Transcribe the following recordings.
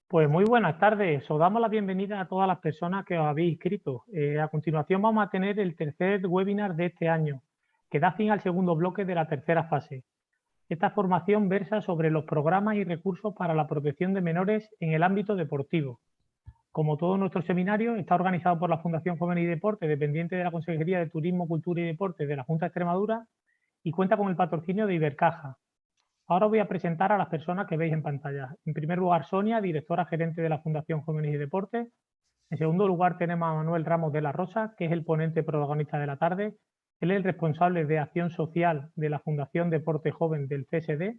Pues muy buenas tardes. Os damos la bienvenida a todas las personas que os habéis inscrito. A continuación vamos a tener el tercer webinar de este año, que da fin al segundo bloque de la tercera fase. Esta formación versa sobre los programas y recursos para la protección de menores en el ámbito deportivo. Como todo nuestro seminario, está organizado por la Fundación Joven y Deporte, dependiente de la Consejería de Turismo, Cultura y Deporte de la Junta de Extremadura, y cuenta con el patrocinio de Ibercaja. Ahora os voy a presentar a las personas que veis en pantalla. En primer lugar, Sonia, directora gerente de la Fundación Jóvenes y Deportes. En segundo lugar, tenemos a Manuel Ramos de la Rosa, que es el ponente protagonista de la tarde. Él es el responsable de acción social de la Fundación Deporte Joven del CSD.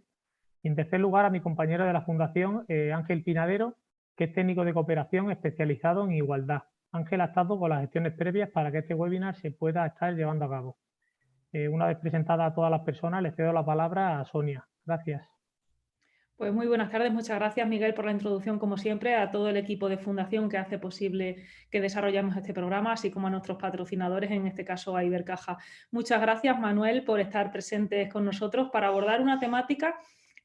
Y en tercer lugar, a mi compañero de la Fundación, Ángel Pinadero, que es técnico de cooperación especializado en igualdad. Ángel ha estado con las gestiones previas para que este webinar se pueda estar llevando a cabo. Una vez presentada a todas las personas, le cedo la palabra a Sonia. Gracias. Pues muy buenas tardes, muchas gracias Miguel por la introducción, como siempre, a todo el equipo de Fundación que hace posible que desarrollemos este programa, así como a nuestros patrocinadores, en este caso a Ibercaja. Muchas gracias Manuel por estar presentes con nosotros para abordar una temática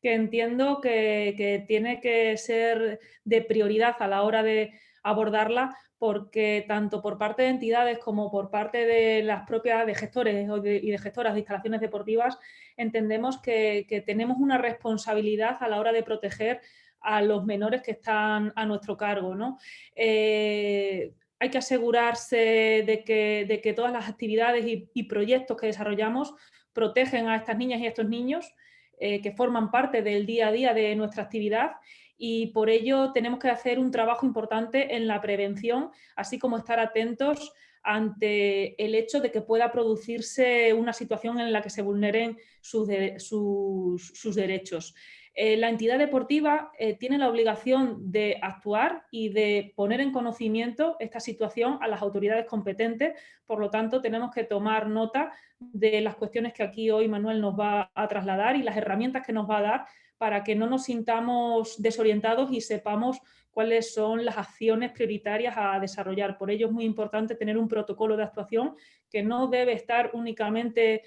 que entiendo que tiene que ser de prioridad a la hora de abordarla, porque tanto por parte de entidades como por parte de las propias de gestores y de gestoras de instalaciones deportivas, entendemos que tenemos una responsabilidad a la hora de proteger a los menores que están a nuestro cargo, ¿no? Hay que asegurarse de que todas las actividades y proyectos que desarrollamos protegen a estas niñas y a estos niños que forman parte del día a día de nuestra actividad, y por ello tenemos que hacer un trabajo importante en la prevención, así como estar atentos ante el hecho de que pueda producirse una situación en la que se vulneren sus derechos. La entidad deportiva tiene la obligación de actuar y de poner en conocimiento esta situación a las autoridades competentes. Por lo tanto, tenemos que tomar nota de las cuestiones que aquí hoy Manuel nos va a trasladar y las herramientas que nos va a dar para que no nos sintamos desorientados y sepamos cuáles son las acciones prioritarias a desarrollar. Por ello es muy importante tener un protocolo de actuación que no debe estar únicamente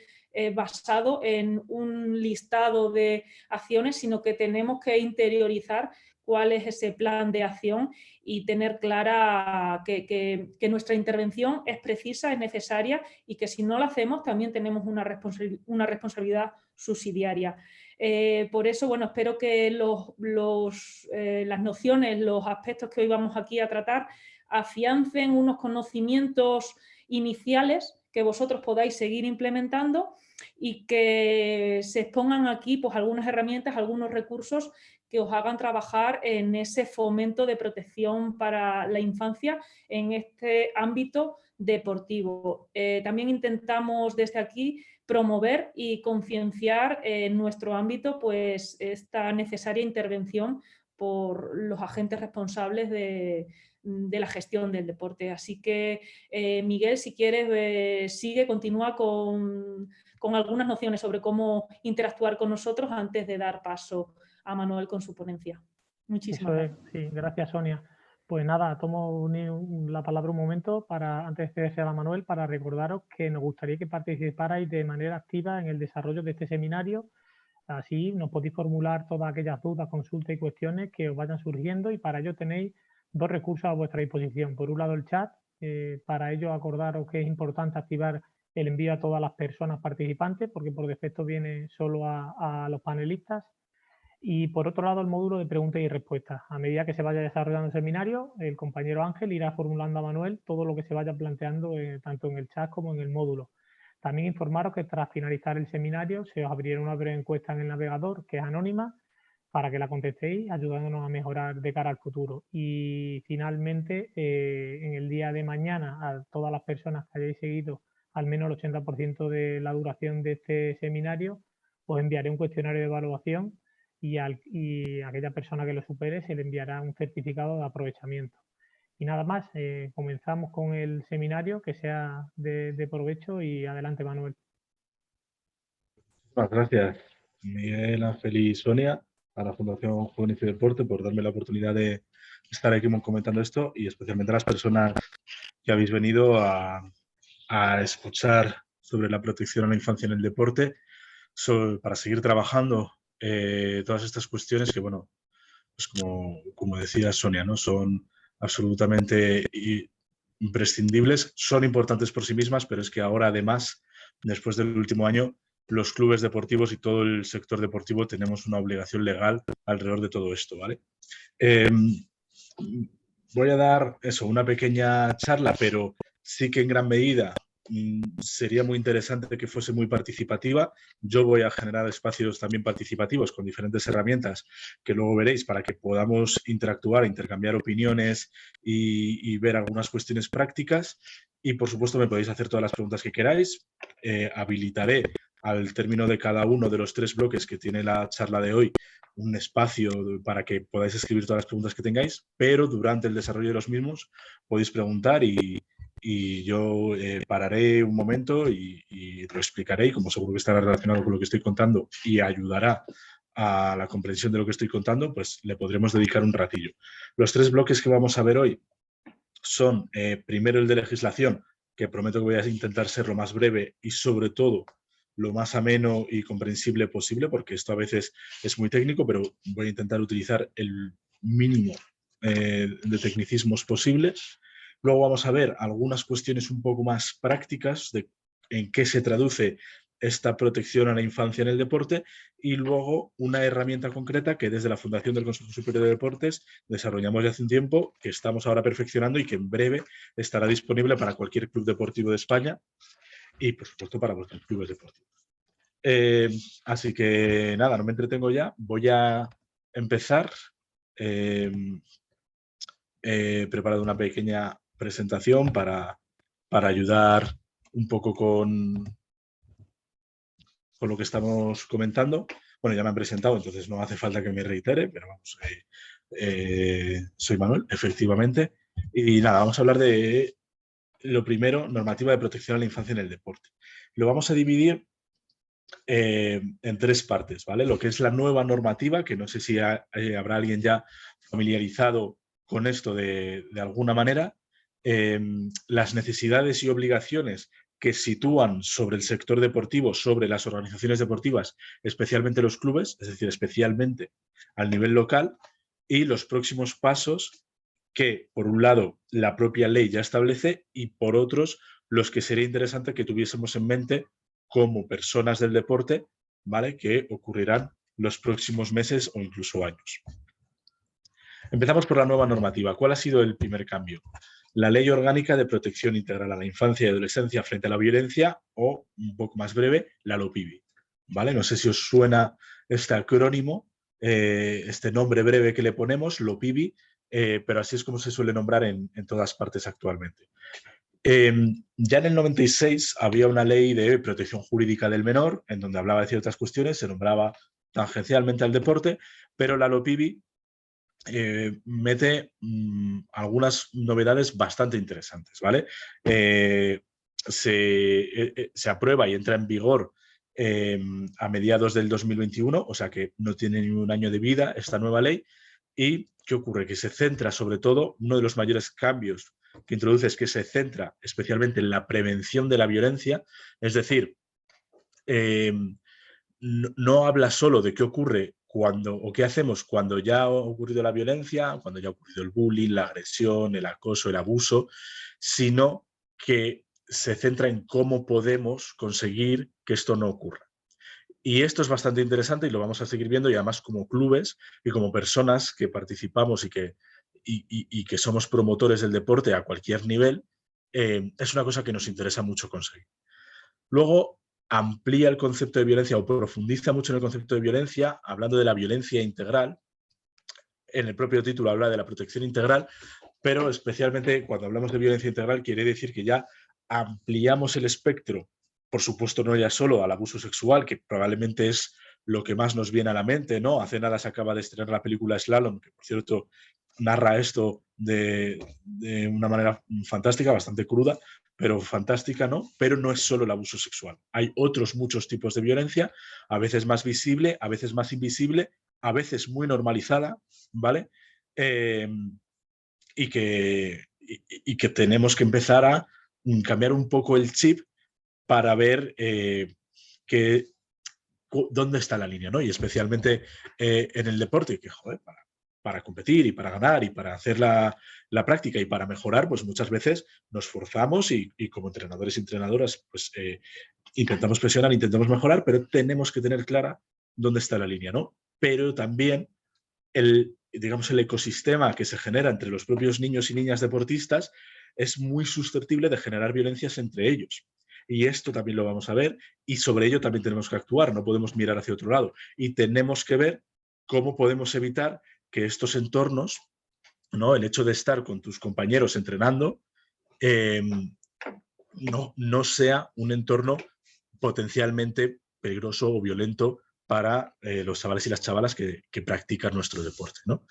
basado en un listado de acciones, sino que tenemos que interiorizar cuál es ese plan de acción y tener clara que nuestra intervención es precisa, es necesaria, y que si no la hacemos también tenemos una responsabilidad subsidiaria. Por eso, bueno, espero que las nociones, los aspectos que hoy vamos aquí a tratar afiancen unos conocimientos iniciales que vosotros podáis seguir implementando, y que se expongan aquí pues algunas herramientas, algunos recursos que os hagan trabajar en ese fomento de protección para la infancia en este ámbito deportivo. También intentamos desde aquí promover y concienciar en nuestro ámbito pues esta necesaria intervención por los agentes responsables de la gestión del deporte. Así que, Miguel, si quieres, continúa con algunas nociones sobre cómo interactuar con nosotros antes de dar paso a Manuel con su ponencia. Muchísimas Eso es, gracias. sí, gracias Sonia. Pues nada, tomo la palabra un momento para, antes de cederse a Manuel, para recordaros que nos gustaría que participarais de manera activa en el desarrollo de este seminario. Así nos podéis formular todas aquellas dudas, consultas y cuestiones que os vayan surgiendo, y para ello tenéis dos recursos a vuestra disposición. Por un lado el chat, para ello acordaros que es importante activar el envío a todas las personas participantes, porque por defecto viene solo a los panelistas. Y por otro lado, el módulo de preguntas y respuestas. A medida que se vaya desarrollando el seminario, el compañero Ángel irá formulando a Manuel todo lo que se vaya planteando tanto en el chat como en el módulo. También informaros que tras finalizar el seminario se os abrirá una breve encuesta en el navegador que es anónima para que la contestéis, ayudándonos a mejorar de cara al futuro. Y finalmente, en el día de mañana, a todas las personas que hayáis seguido al menos el 80% de la duración de este seminario, os enviaré un cuestionario de evaluación, y a aquella persona que lo supere se le enviará un certificado de aprovechamiento. Y nada más, comenzamos con el seminario, que sea de provecho, y adelante Manuel. Muchas gracias, Miguel, Ángel y Sonia, a la Fundación Jóvenes y Deporte por darme la oportunidad de estar aquí comentando esto, y especialmente a las personas que habéis venido a escuchar sobre la protección a la infancia en el deporte, para seguir trabajando todas estas cuestiones que, bueno, pues como decía Sonia, ¿no? Son absolutamente imprescindibles, son importantes por sí mismas, pero es que ahora además, después del último año, los clubes deportivos y todo el sector deportivo tenemos una obligación legal alrededor de todo esto, ¿vale? Voy a dar una pequeña charla, pero sí que en gran medida sería muy interesante que fuese muy participativa. Yo voy a generar espacios también participativos con diferentes herramientas que luego veréis para que podamos interactuar, intercambiar opiniones y ver algunas cuestiones prácticas. Y por supuesto me podéis hacer todas las preguntas que queráis. Habilitaré al término de cada uno de los 3 bloques que tiene la charla de hoy un espacio para que podáis escribir todas las preguntas que tengáis, pero durante el desarrollo de los mismos podéis preguntar y yo pararé un momento y lo explicaré, y como seguro que estará relacionado con lo que estoy contando y ayudará a la comprensión de lo que estoy contando, pues le podremos dedicar un ratillo. Los 3 bloques que vamos a ver hoy son primero el de legislación, que prometo que voy a intentar ser lo más breve y sobre todo lo más ameno y comprensible posible, porque esto a veces es muy técnico, pero voy a intentar utilizar el mínimo de tecnicismos posibles. Luego vamos a ver algunas cuestiones un poco más prácticas de en qué se traduce esta protección a la infancia en el deporte, y luego una herramienta concreta que desde la Fundación del Consejo Superior de Deportes desarrollamos ya hace un tiempo, que estamos ahora perfeccionando y que en breve estará disponible para cualquier club deportivo de España y, por supuesto, para vuestros clubes deportivos. Así que nada, no me entretengo ya. Voy a empezar. He preparado una pequeña presentación para ayudar un poco con lo que estamos comentando. Bueno, ya me han presentado, entonces no hace falta que me reitere, pero vamos, soy Manuel, efectivamente. Y nada, vamos a hablar de lo primero, normativa de protección a la infancia en el deporte. Lo vamos a dividir en 3 partes, ¿vale? Lo que es la nueva normativa, que no sé si habrá alguien ya familiarizado con esto de alguna manera, las necesidades y obligaciones que sitúan sobre el sector deportivo, sobre las organizaciones deportivas, especialmente los clubes, es decir, especialmente al nivel local, y los próximos pasos que, por un lado, la propia ley ya establece y, por otros, los que sería interesante que tuviésemos en mente como personas del deporte, ¿vale?, que ocurrirán los próximos meses o incluso años. Empezamos por la nueva normativa. ¿Cuál ha sido el primer cambio? La Ley Orgánica de Protección Integral a la Infancia y Adolescencia frente a la Violencia, o, un poco más breve, la LOPIVI, ¿vale? No sé si os suena este acrónimo, este nombre breve que le ponemos, LOPIVI, pero así es como se suele nombrar en todas partes actualmente. Ya en el 96 había una ley de protección jurídica del menor en donde hablaba de ciertas cuestiones, se nombraba tangencialmente al deporte, pero la LOPIVI mete algunas novedades bastante interesantes, ¿vale? Se aprueba y entra en vigor a mediados del 2021, o sea que no tiene ni un año de vida esta nueva ley. ¿Y qué ocurre? Que se centra sobre todo, uno de los mayores cambios que introduce es que se centra especialmente en la prevención de la violencia, es decir, no habla solo de qué ocurre o qué hacemos cuando ya ha ocurrido la violencia, cuando ya ha ocurrido el bullying, la agresión, el acoso, el abuso, sino que se centra en cómo podemos conseguir que esto no ocurra. Y esto es bastante interesante y lo vamos a seguir viendo, y además como clubes y como personas que participamos y que somos promotores del deporte a cualquier nivel, es una cosa que nos interesa mucho conseguir. Luego amplía el concepto de violencia o profundiza mucho en el concepto de violencia, hablando de la violencia integral. En el propio título habla de la protección integral, pero especialmente cuando hablamos de violencia integral quiere decir que ya ampliamos el espectro, por supuesto no ya solo al abuso sexual, que probablemente es lo que más nos viene a la mente, ¿no? Hace nada se acaba de estrenar la película Slalom, que por cierto narra esto de una manera fantástica, bastante cruda, pero fantástica, ¿no? Pero no es solo el abuso sexual. Hay otros muchos tipos de violencia, a veces más visible, a veces más invisible, a veces muy normalizada, ¿vale? Y que tenemos que empezar a cambiar un poco el chip para ver dónde está la línea, ¿no? Y especialmente en el deporte, que, joder, para competir y para ganar y para hacer la práctica y para mejorar, pues muchas veces nos forzamos y como entrenadores y entrenadoras, pues intentamos presionar, intentamos mejorar, pero tenemos que tener clara dónde está la línea, ¿no? Pero también digamos, el ecosistema que se genera entre los propios niños y niñas deportistas es muy susceptible de generar violencias entre ellos. Y esto también lo vamos a ver y sobre ello también tenemos que actuar, no podemos mirar hacia otro lado. Y tenemos que ver cómo podemos evitar que estos entornos, ¿no? El hecho de estar con tus compañeros entrenando, no sea un entorno potencialmente peligroso o violento para los chavales y las chavalas que practican nuestro deporte, ¿no?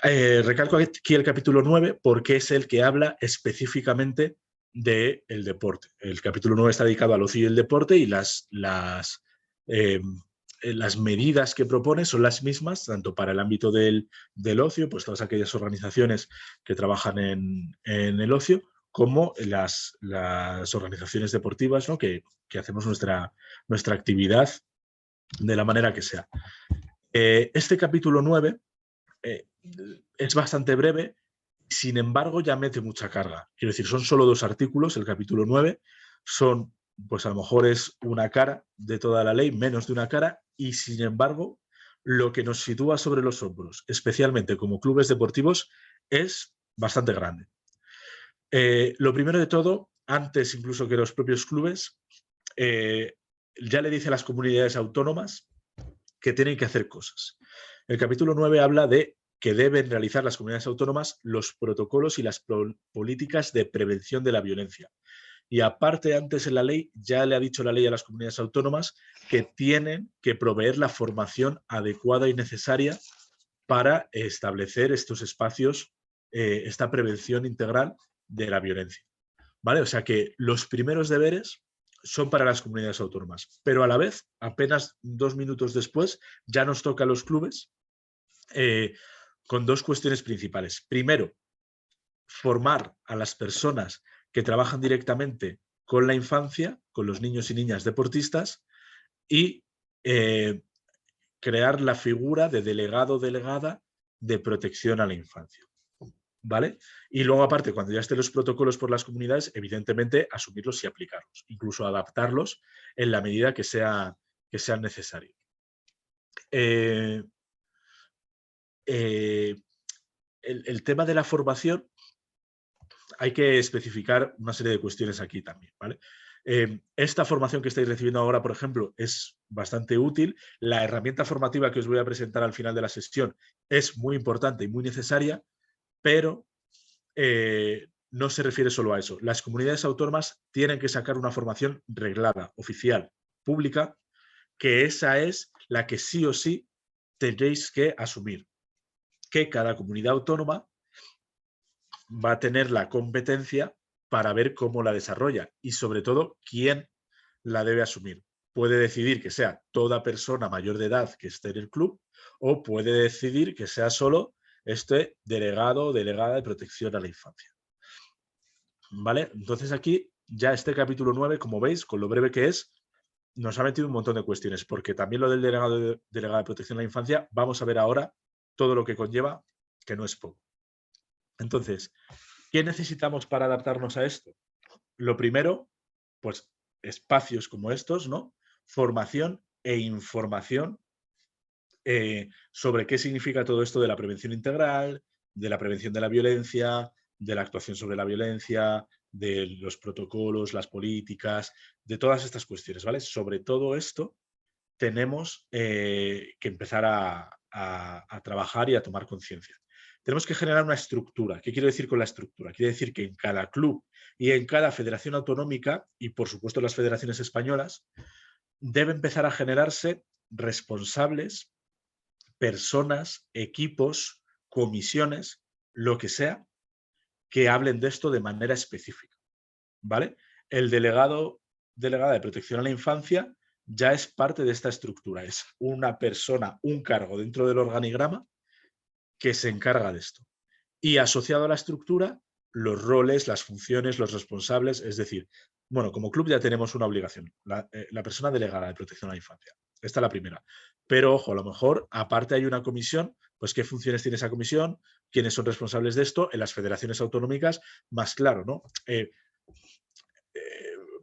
Recalco aquí el capítulo 9 porque es el que habla específicamente del deporte. El capítulo 9 está dedicado al ocio y el deporte y las medidas que propone son las mismas, tanto para el ámbito del ocio, pues todas aquellas organizaciones que trabajan en el ocio, como las organizaciones deportivas, ¿no? que hacemos nuestra actividad de la manera que sea. Este capítulo 9 es bastante breve, sin embargo ya mete mucha carga. Quiero decir, son solo 2 artículos, el capítulo 9, son, pues a lo mejor es una cara de toda la ley, menos de una cara, y sin embargo lo que nos sitúa sobre los hombros, especialmente como clubes deportivos, es bastante grande. Lo primero de todo, antes incluso que los propios clubes, ya le dice a las comunidades autónomas que tienen que hacer cosas. El capítulo 9 habla de que deben realizar las comunidades autónomas los protocolos y las políticas de prevención de la violencia. Y aparte, antes en la ley, ya le ha dicho la ley a las comunidades autónomas que tienen que proveer la formación adecuada y necesaria para establecer estos espacios, esta prevención integral de la violencia. ¿Vale? O sea que los primeros deberes son para las comunidades autónomas, pero a la vez, apenas 2 minutos después, ya nos toca a los clubes con 2 cuestiones principales. Primero, formar a las personas que trabajan directamente con la infancia, con los niños y niñas deportistas, y crear la figura de delegado o delegada de protección a la infancia. ¿Vale? Y luego, aparte, cuando ya estén los protocolos por las comunidades, evidentemente asumirlos y aplicarlos, incluso adaptarlos en la medida que sea necesario. El tema de la formación, hay que especificar una serie de cuestiones aquí también, ¿vale? Esta formación que estáis recibiendo ahora, por ejemplo, es bastante útil. La herramienta formativa que os voy a presentar al final de la sesión es muy importante y muy necesaria, pero no se refiere solo a eso. Las comunidades autónomas tienen que sacar una formación reglada, oficial, pública, que esa es la que sí o sí tendréis que asumir. Que cada comunidad autónoma va a tener la competencia para ver cómo la desarrolla y sobre todo quién la debe asumir. Puede decidir que sea toda persona mayor de edad que esté en el club o puede decidir que sea solo este delegado o delegada de protección a la infancia. ¿Vale? Entonces aquí ya este capítulo 9, como veis, con lo breve que es, nos ha metido un montón de cuestiones, porque también lo del delegado de protección a la infancia, vamos a ver ahora todo lo que conlleva, que no es poco. Entonces, ¿qué necesitamos para adaptarnos a esto? Lo primero, pues espacios como estos, ¿no? Formación e información sobre qué significa todo esto de la prevención integral, de la prevención de la violencia, de la actuación sobre la violencia, de los protocolos, las políticas, de todas estas cuestiones, ¿vale? Sobre todo esto tenemos que empezar a trabajar y a tomar conciencia. Tenemos que generar una estructura. ¿Qué quiero decir con la estructura? Quiere decir que en cada club y en cada federación autonómica, y por supuesto las federaciones españolas, debe empezar a generarse responsables, personas, equipos, comisiones, lo que sea, que hablen de esto de manera específica, ¿vale? El delegada de protección a la infancia ya es parte de esta estructura, es una persona, un cargo dentro del organigrama que se encarga de esto. Y asociado a la estructura, los roles, las funciones, los responsables, es decir, bueno, como club ya tenemos una obligación, la persona delegada de protección a la infancia. Esta es la primera. Pero, ojo, a lo mejor, aparte hay una comisión, pues qué funciones tiene esa comisión, quiénes son responsables de esto. En las federaciones autonómicas, más claro, ¿no?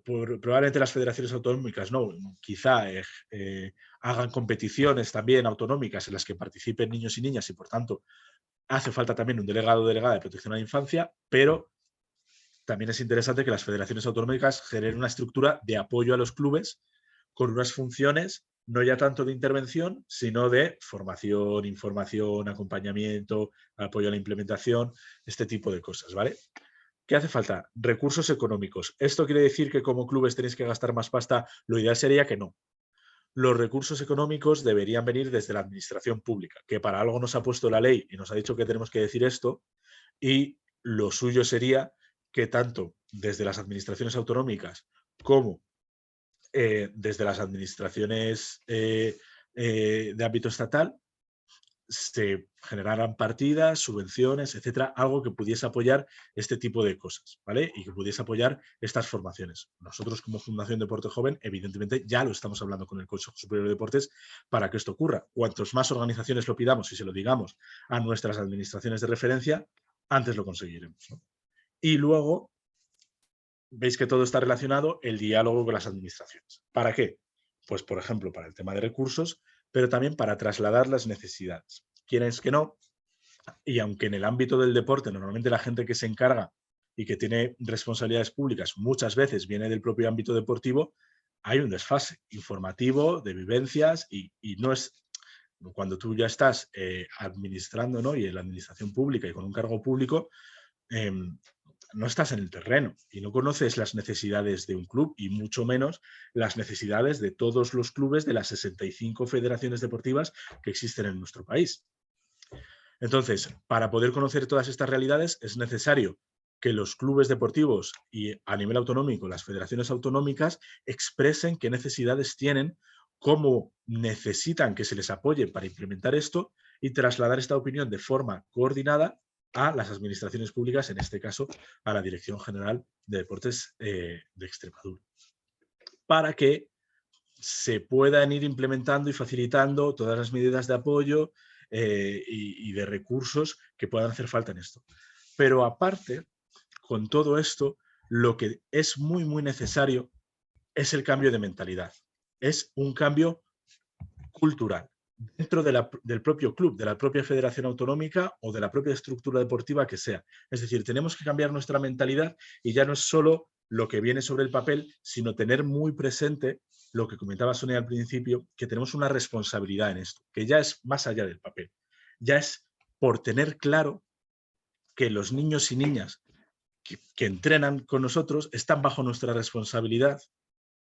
Probablemente las federaciones autonómicas no, quizá hagan competiciones también autonómicas en las que participen niños y niñas y por tanto hace falta también un delegado o delegada de protección a la infancia, pero también es interesante que las federaciones autonómicas generen una estructura de apoyo a los clubes con unas funciones no ya tanto de intervención, sino de formación, información, acompañamiento, apoyo a la implementación, este tipo de cosas, ¿vale? ¿Qué hace falta? Recursos económicos. ¿Esto quiere decir que como clubes tenéis que gastar más pasta? Lo ideal sería que no. Los recursos económicos deberían venir desde la administración pública, que para algo nos ha puesto la ley y nos ha dicho que tenemos que decir esto, y lo suyo sería que tanto desde las administraciones autonómicas como desde las administraciones de ámbito estatal se generaran partidas, subvenciones, etcétera, algo que pudiese apoyar este tipo de cosas, ¿vale? Y que pudiese apoyar estas formaciones. Nosotros como Fundación Deporte Joven, evidentemente, ya lo estamos hablando con el Consejo Superior de Deportes para que esto ocurra. Cuantos más organizaciones lo pidamos y se lo digamos a nuestras administraciones de referencia, antes lo conseguiremos, ¿no? Y luego, veis que todo está relacionado, el diálogo con las administraciones. ¿Para qué? Pues, por ejemplo, para el tema de recursos, pero también para trasladar las necesidades. Quieres que no, y aunque en el ámbito del deporte normalmente la gente que se encarga y que tiene responsabilidades públicas muchas veces viene del propio ámbito deportivo, hay un desfase informativo de vivencias y no es cuando tú ya estás administrando, ¿no? Y en la administración pública y con un cargo público, no estás en el terreno y no conoces las necesidades de un club y mucho menos las necesidades de todos los clubes de las 65 federaciones deportivas que existen en nuestro país. Entonces, para poder conocer todas estas realidades es necesario que los clubes deportivos y a nivel autonómico, las federaciones autonómicas, expresen qué necesidades tienen, cómo necesitan que se les apoye para implementar esto y trasladar esta opinión de forma coordinada a las administraciones públicas, en este caso a la Dirección General de Deportes de Extremadura, para que se puedan ir implementando y facilitando todas las medidas de apoyo y de recursos que puedan hacer falta en esto. Pero aparte, con todo esto, lo que es muy, muy necesario es el cambio de mentalidad. Es un cambio cultural dentro del propio club, de la propia federación autonómica o de la propia estructura deportiva que sea. Es decir, tenemos que cambiar nuestra mentalidad y ya no es solo lo que viene sobre el papel, sino tener muy presente lo que comentaba Sonia al principio, que tenemos una responsabilidad en esto, que ya es más allá del papel. Ya es por tener claro que los niños y niñas que entrenan con nosotros están bajo nuestra responsabilidad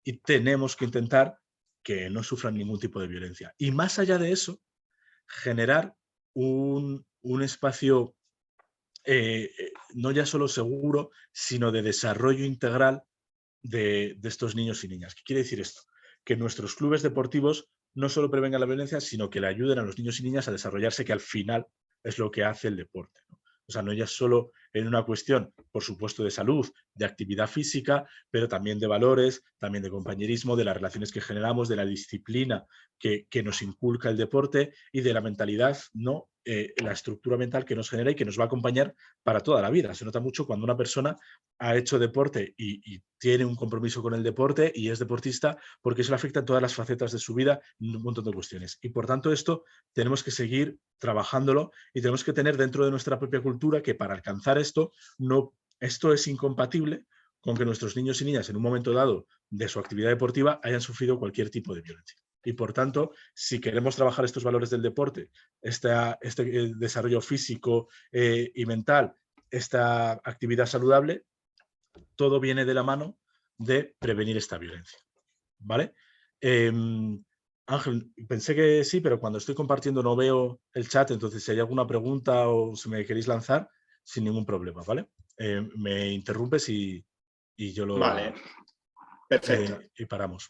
y tenemos que intentar que no sufran ningún tipo de violencia. Y más allá de eso, generar un espacio no ya solo seguro, sino de desarrollo integral de estos niños y niñas. ¿Qué quiere decir esto? Que nuestros clubes deportivos no solo prevengan la violencia, sino que le ayuden a los niños y niñas a desarrollarse, que al final es lo que hace el deporte, ¿no? O sea, no ya solo en una cuestión, por supuesto, de salud, de actividad física, pero también de valores, también de compañerismo, de las relaciones que generamos, de la disciplina que nos inculca el deporte y de la mentalidad, ¿no? La estructura mental que nos genera y que nos va a acompañar para toda la vida. Se nota mucho cuando una persona ha hecho deporte y tiene un compromiso con el deporte y es deportista, porque eso le afecta en todas las facetas de su vida, un montón de cuestiones. Y por tanto esto tenemos que seguir trabajándolo y tenemos que tener dentro de nuestra propia cultura que para alcanzar esto, esto es incompatible con que nuestros niños y niñas en un momento dado de su actividad deportiva hayan sufrido cualquier tipo de violencia. Y por tanto, si queremos trabajar estos valores del deporte, este desarrollo físico y mental, esta actividad saludable, todo viene de la mano de prevenir esta violencia, ¿vale? Ángel, pensé que sí, pero cuando estoy compartiendo no veo el chat, entonces si hay alguna pregunta o si me queréis lanzar, sin ningún problema, ¿vale? Me interrumpes y yo lo... Vale, perfecto. Y paramos.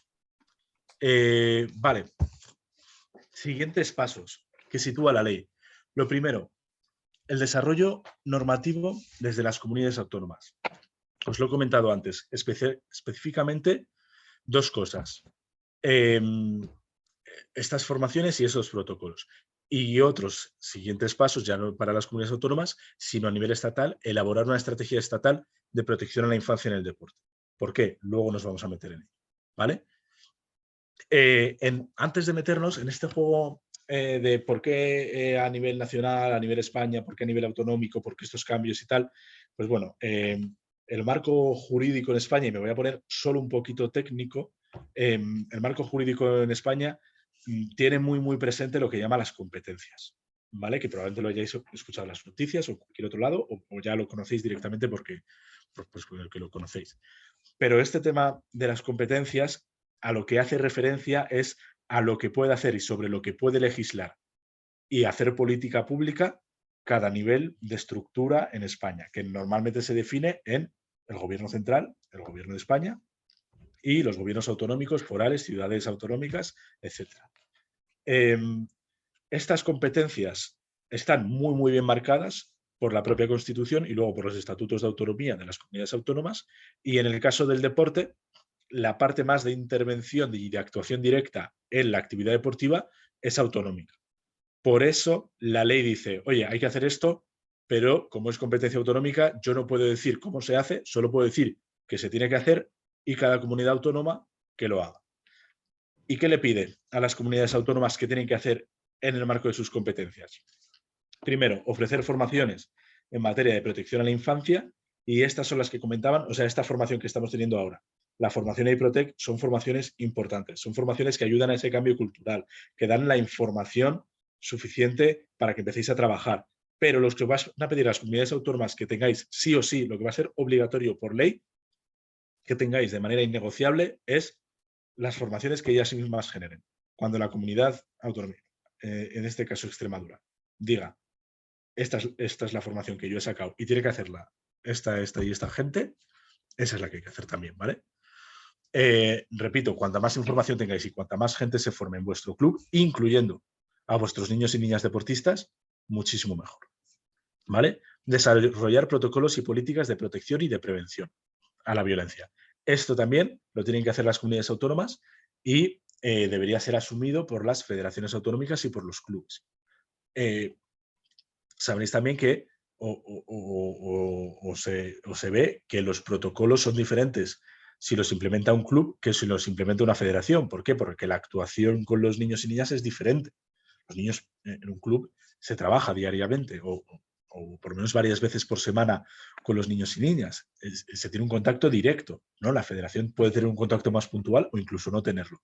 Vale. Siguientes pasos que sitúa la ley. Lo primero, el desarrollo normativo desde las comunidades autónomas. Os lo he comentado antes, específicamente dos cosas. Estas formaciones y esos protocolos. Y otros siguientes pasos, ya no para las comunidades autónomas, sino a nivel estatal, elaborar una estrategia estatal de protección a la infancia en el deporte. ¿Por qué? Luego nos vamos a meter en ello, ¿vale? Antes de meternos en este juego de por qué a nivel nacional, a nivel España, por qué a nivel autonómico, por qué estos cambios y tal, pues bueno, el marco jurídico en España, y me voy a poner solo un poquito técnico, el marco jurídico en España tiene muy presente lo que llama las competencias, ¿vale? Que probablemente lo hayáis escuchado en las noticias o en cualquier otro lado, o ya lo conocéis directamente porque que lo conocéis. Pero este tema de las competencias a lo que hace referencia es a lo que puede hacer y sobre lo que puede legislar y hacer política pública cada nivel de estructura en España, que normalmente se define en el gobierno central, el gobierno de España y los gobiernos autonómicos, forales, ciudades autonómicas, etc. Estas competencias están muy bien marcadas por la propia Constitución y luego por los estatutos de autonomía de las comunidades autónomas, y en el caso del deporte, la parte más de intervención y de actuación directa en la actividad deportiva es autonómica. Por eso la ley dice, oye, hay que hacer esto, pero como es competencia autonómica, yo no puedo decir cómo se hace, solo puedo decir que se tiene que hacer y cada comunidad autónoma que lo haga. ¿Y qué le pide a las comunidades autónomas que tienen que hacer en el marco de sus competencias? Primero, ofrecer formaciones en materia de protección a la infancia, y estas son las que comentaban, o sea, esta formación que estamos teniendo ahora. La formación de IPROTEC son formaciones importantes, son formaciones que ayudan a ese cambio cultural, que dan la información suficiente para que empecéis a trabajar. Pero los que os van a pedir a las comunidades autónomas que tengáis sí o sí, lo que va a ser obligatorio por ley, que tengáis de manera innegociable, es las formaciones que ellas mismas generen. Cuando la comunidad autónoma, en este caso Extremadura, diga, esta es la formación que yo he sacado y tiene que hacerla esta y esta gente, esa es la que hay que hacer también, ¿vale? Repito, cuanta más información tengáis y cuanta más gente se forme en vuestro club, incluyendo a vuestros niños y niñas deportistas, muchísimo mejor, ¿vale? Desarrollar protocolos y políticas de protección y de prevención a la violencia. Esto también lo tienen que hacer las comunidades autónomas y debería ser asumido por las federaciones autonómicas y por los clubes. Sabréis también que se ve que los protocolos son diferentes si los implementa un club que si los implementa una federación. ¿Por qué? Porque la actuación con los niños y niñas es diferente. Los niños en un club se trabaja diariamente o por lo menos varias veces por semana con los niños y niñas. Se tiene un contacto directo, ¿no? La federación puede tener un contacto más puntual o incluso no tenerlo.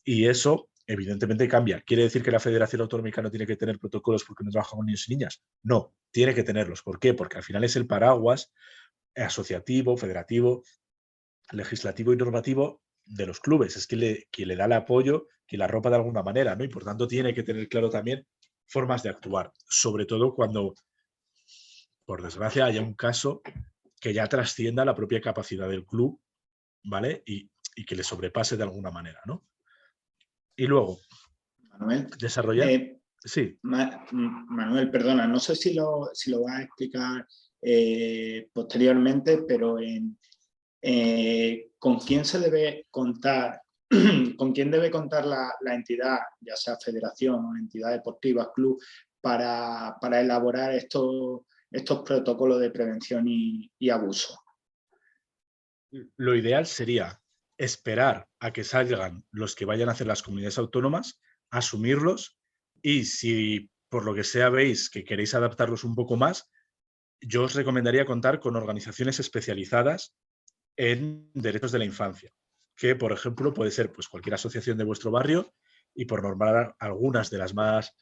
Y eso, evidentemente, cambia. ¿Quiere decir que la Federación Autonómica no tiene que tener protocolos porque no trabaja con niños y niñas? No, tiene que tenerlos. ¿Por qué? Porque al final es el paraguas asociativo, federativo, legislativo y normativo de los clubes. Es quien le da el apoyo, quien la arropa de alguna manera, ¿no? Y por tanto tiene que tener claro también formas de actuar. Sobre todo cuando, por desgracia, haya un caso que ya trascienda la propia capacidad del club, ¿vale? Y que le sobrepase de alguna manera, ¿no? Y luego, Manuel, desarrollar. Sí. Manuel, perdona, no sé si lo vas a explicar posteriormente, pero ¿con quién se debe contar? ¿Con quién debe contar la entidad, ya sea federación o entidad deportiva, club, para elaborar estos protocolos de prevención y abuso? Lo ideal sería esperar a que salgan los que vayan a hacer las comunidades autónomas, asumirlos, y si por lo que sea veis que queréis adaptarlos un poco más, yo os recomendaría contar con organizaciones especializadas en derechos de la infancia, que por ejemplo puede ser pues cualquier asociación de vuestro barrio, y por nombrar algunas de las más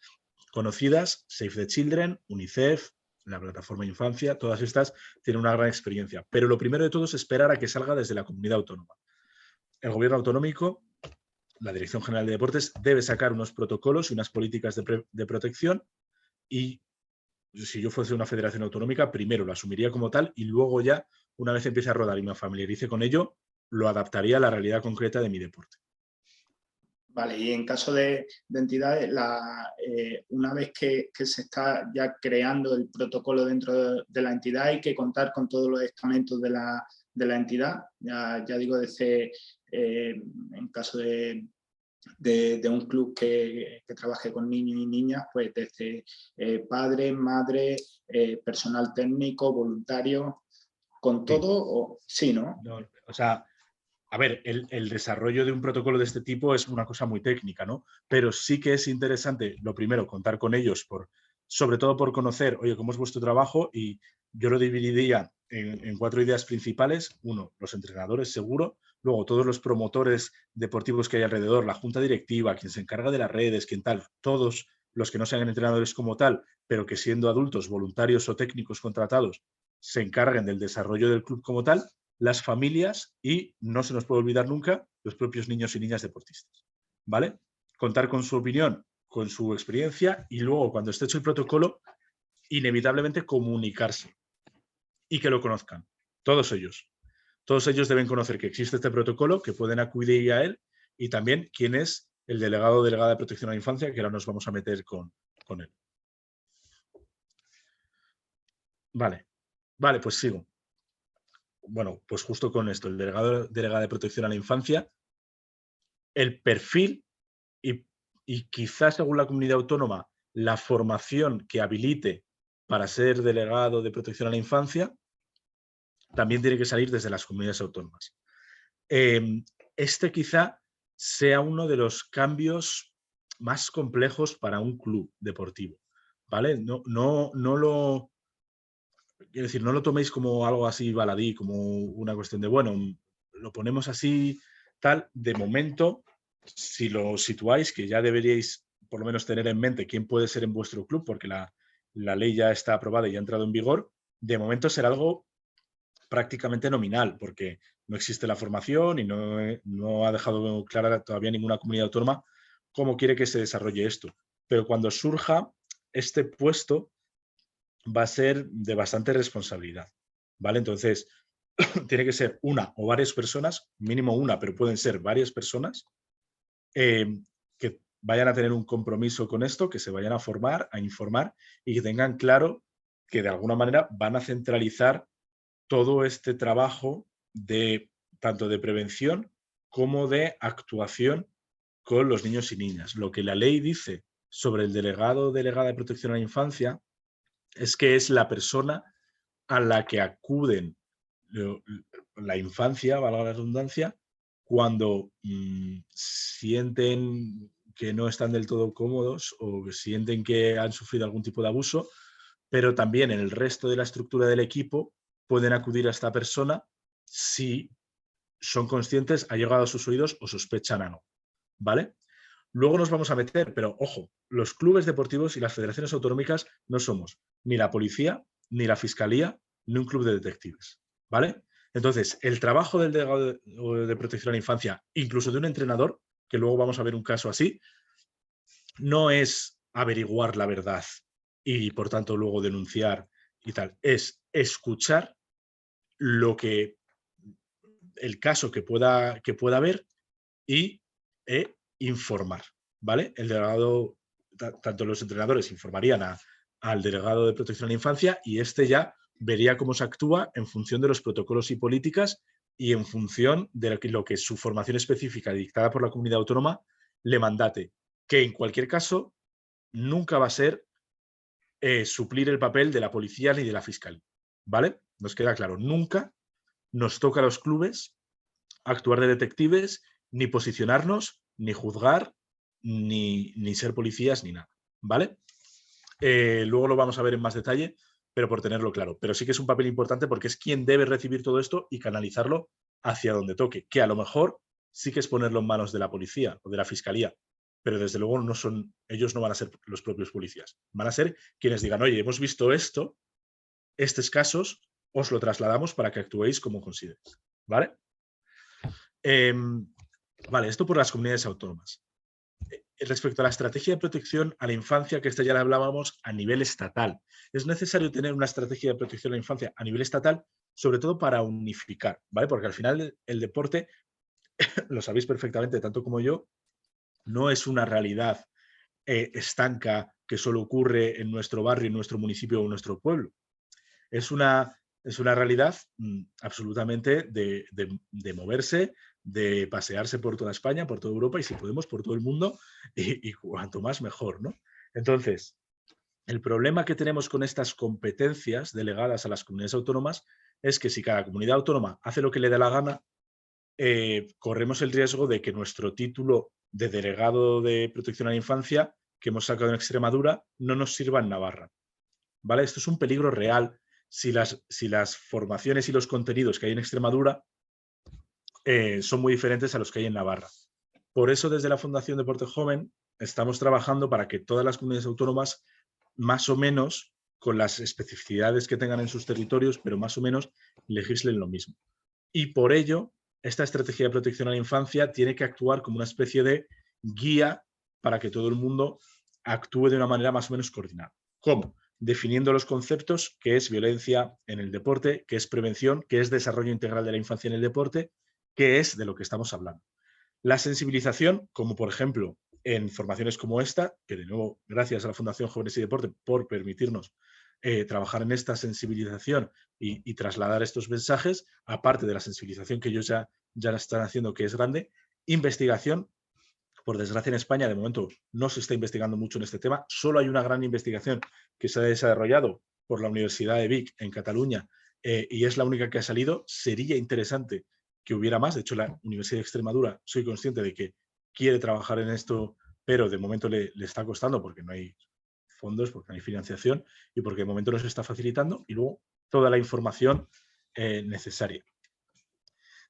conocidas, Save the Children, UNICEF, la plataforma Infancia, todas estas tienen una gran experiencia. Pero lo primero de todo es esperar a que salga desde la comunidad autónoma. El gobierno autonómico, la Dirección General de Deportes, debe sacar unos protocolos y unas políticas de protección, y si yo fuese una federación autonómica, primero lo asumiría como tal y luego ya, una vez empiece a rodar y me familiarice con ello, lo adaptaría a la realidad concreta de mi deporte. Vale, y en caso de entidades, una vez que se está ya creando el protocolo dentro de la entidad, hay que contar con todos los estamentos de la entidad. Ya digo, en caso de de un club que trabaje con niños y niñas, pues desde padres, madres, personal técnico, voluntarios, con todo, sí, ¿no? No, o sea, a ver, el desarrollo de un protocolo de este tipo es una cosa muy técnica, ¿no? Pero sí que es interesante, lo primero, contar con ellos, sobre todo por conocer, oye, cómo es vuestro trabajo, y yo lo dividiría en 4 ideas principales. Uno, los entrenadores, seguro. Luego, todos los promotores deportivos que hay alrededor, la junta directiva, quien se encarga de las redes, quien tal, todos los que no sean entrenadores como tal, pero que siendo adultos, voluntarios o técnicos contratados, se encarguen del desarrollo del club como tal, las familias y, no se nos puede olvidar nunca, los propios niños y niñas deportistas, ¿vale? Contar con su opinión, con su experiencia, y luego, cuando esté hecho el protocolo, inevitablemente comunicarse y que lo conozcan. Todos ellos. Todos ellos deben conocer que existe este protocolo, que pueden acudir a él, y también quién es el delegado o delegada de protección a la infancia, que ahora nos vamos a meter con él. Vale, pues sigo. Bueno, pues justo con esto, el delegado o delegada de protección a la infancia, el perfil y quizás, según la comunidad autónoma, la formación que habilite para ser delegado de protección a la infancia, también tiene que salir desde las comunidades autónomas. Este quizá sea uno de los cambios más complejos para un club deportivo, ¿vale? No lo toméis como algo así baladí, como una cuestión de, bueno, lo ponemos así, tal. De momento, si lo situáis, que ya deberíais por lo menos tener en mente quién puede ser en vuestro club, porque la ley ya está aprobada y ha entrado en vigor, de momento será algo prácticamente nominal, porque no existe la formación y no ha dejado clara todavía ninguna comunidad autónoma cómo quiere que se desarrolle esto. Pero cuando surja, este puesto va a ser de bastante responsabilidad, ¿vale? Entonces, tiene que ser una o varias personas, mínimo una, pero pueden ser varias personas, que vayan a tener un compromiso con esto, que se vayan a formar, a informar, y que tengan claro que de alguna manera van a centralizar todo este trabajo tanto de prevención como de actuación con los niños y niñas. Lo que la ley dice sobre el delegado o delegada de protección a la infancia es que es la persona a la que acuden la infancia, valga la redundancia, cuando sienten que no están del todo cómodos o que sienten que han sufrido algún tipo de abuso, pero también en el resto de la estructura del equipo pueden acudir a esta persona si son conscientes, ha llegado a sus oídos o sospechan algo, ¿vale? Luego nos vamos a meter, pero ojo, los clubes deportivos y las federaciones autonómicas no somos ni la policía, ni la fiscalía, ni un club de detectives, ¿vale? Entonces, el trabajo del delegado de protección a la infancia, incluso de un entrenador, que luego vamos a ver un caso así, no es averiguar la verdad y, por tanto, luego denunciar y tal. Es escuchar el caso que pueda haber y informar, ¿vale? El delegado, tanto los entrenadores informarían al delegado de protección a la infancia, y este ya vería cómo se actúa en función de los protocolos y políticas y en función de lo que su formación específica dictada por la comunidad autónoma le mandate, que en cualquier caso nunca va a ser suplir el papel de la policía ni de la fiscalía, ¿vale? Nos queda claro, nunca nos toca a los clubes actuar de detectives, ni posicionarnos, ni juzgar, ni ser policías, ni nada, ¿vale? Luego lo vamos a ver en más detalle, pero por tenerlo claro. Pero sí que es un papel importante porque es quien debe recibir todo esto y canalizarlo hacia donde toque, que a lo mejor sí que es ponerlo en manos de la policía o de la fiscalía, pero desde luego ellos no van a ser los propios policías. Van a ser quienes digan, oye, hemos visto estos casos, os lo trasladamos para que actuéis como consideréis, ¿vale? Vale, esto por las comunidades autónomas. Respecto a la estrategia de protección a la infancia, que esta ya la hablábamos a nivel estatal, es necesario tener una estrategia de protección a la infancia a nivel estatal, sobre todo para unificar, ¿vale? Porque al final el deporte, lo sabéis perfectamente, tanto como yo, no es una realidad estanca que solo ocurre en nuestro barrio, en nuestro municipio o en nuestro pueblo. Es una Es una realidad absolutamente de moverse, de pasearse por toda España, por toda Europa y si podemos por todo el mundo y cuanto más mejor, ¿no? Entonces, el problema que tenemos con estas competencias delegadas a las comunidades autónomas es que si cada comunidad autónoma hace lo que le dé la gana, corremos el riesgo de que nuestro título de delegado de protección a la infancia que hemos sacado en Extremadura no nos sirva en Navarra, ¿vale? Esto es un peligro real si las formaciones y los contenidos que hay en Extremadura son muy diferentes a los que hay en Navarra. Por eso, desde la Fundación Deporte Joven, estamos trabajando para que todas las comunidades autónomas, más o menos, con las especificidades que tengan en sus territorios, pero más o menos legislen lo mismo. Y por ello, esta estrategia de protección a la infancia tiene que actuar como una especie de guía para que todo el mundo actúe de una manera más o menos coordinada. ¿Cómo? Definiendo los conceptos, qué es violencia en el deporte, qué es prevención, qué es desarrollo integral de la infancia en el deporte, qué es de lo que estamos hablando. La sensibilización, como por ejemplo en formaciones como esta, que de nuevo, gracias a la Fundación Jóvenes y Deporte por permitirnos trabajar en esta sensibilización y trasladar estos mensajes, aparte de la sensibilización que ellos ya están haciendo, que es grande. Investigación, por desgracia en España de momento no se está investigando mucho en este tema, solo hay una gran investigación que se ha desarrollado por la Universidad de Vic en Cataluña y es la única que ha salido. Sería interesante que hubiera más, de hecho la Universidad de Extremadura, soy consciente de que quiere trabajar en esto, pero de momento le está costando porque no hay fondos, porque no hay financiación y porque de momento no se está facilitando, y luego toda la información necesaria.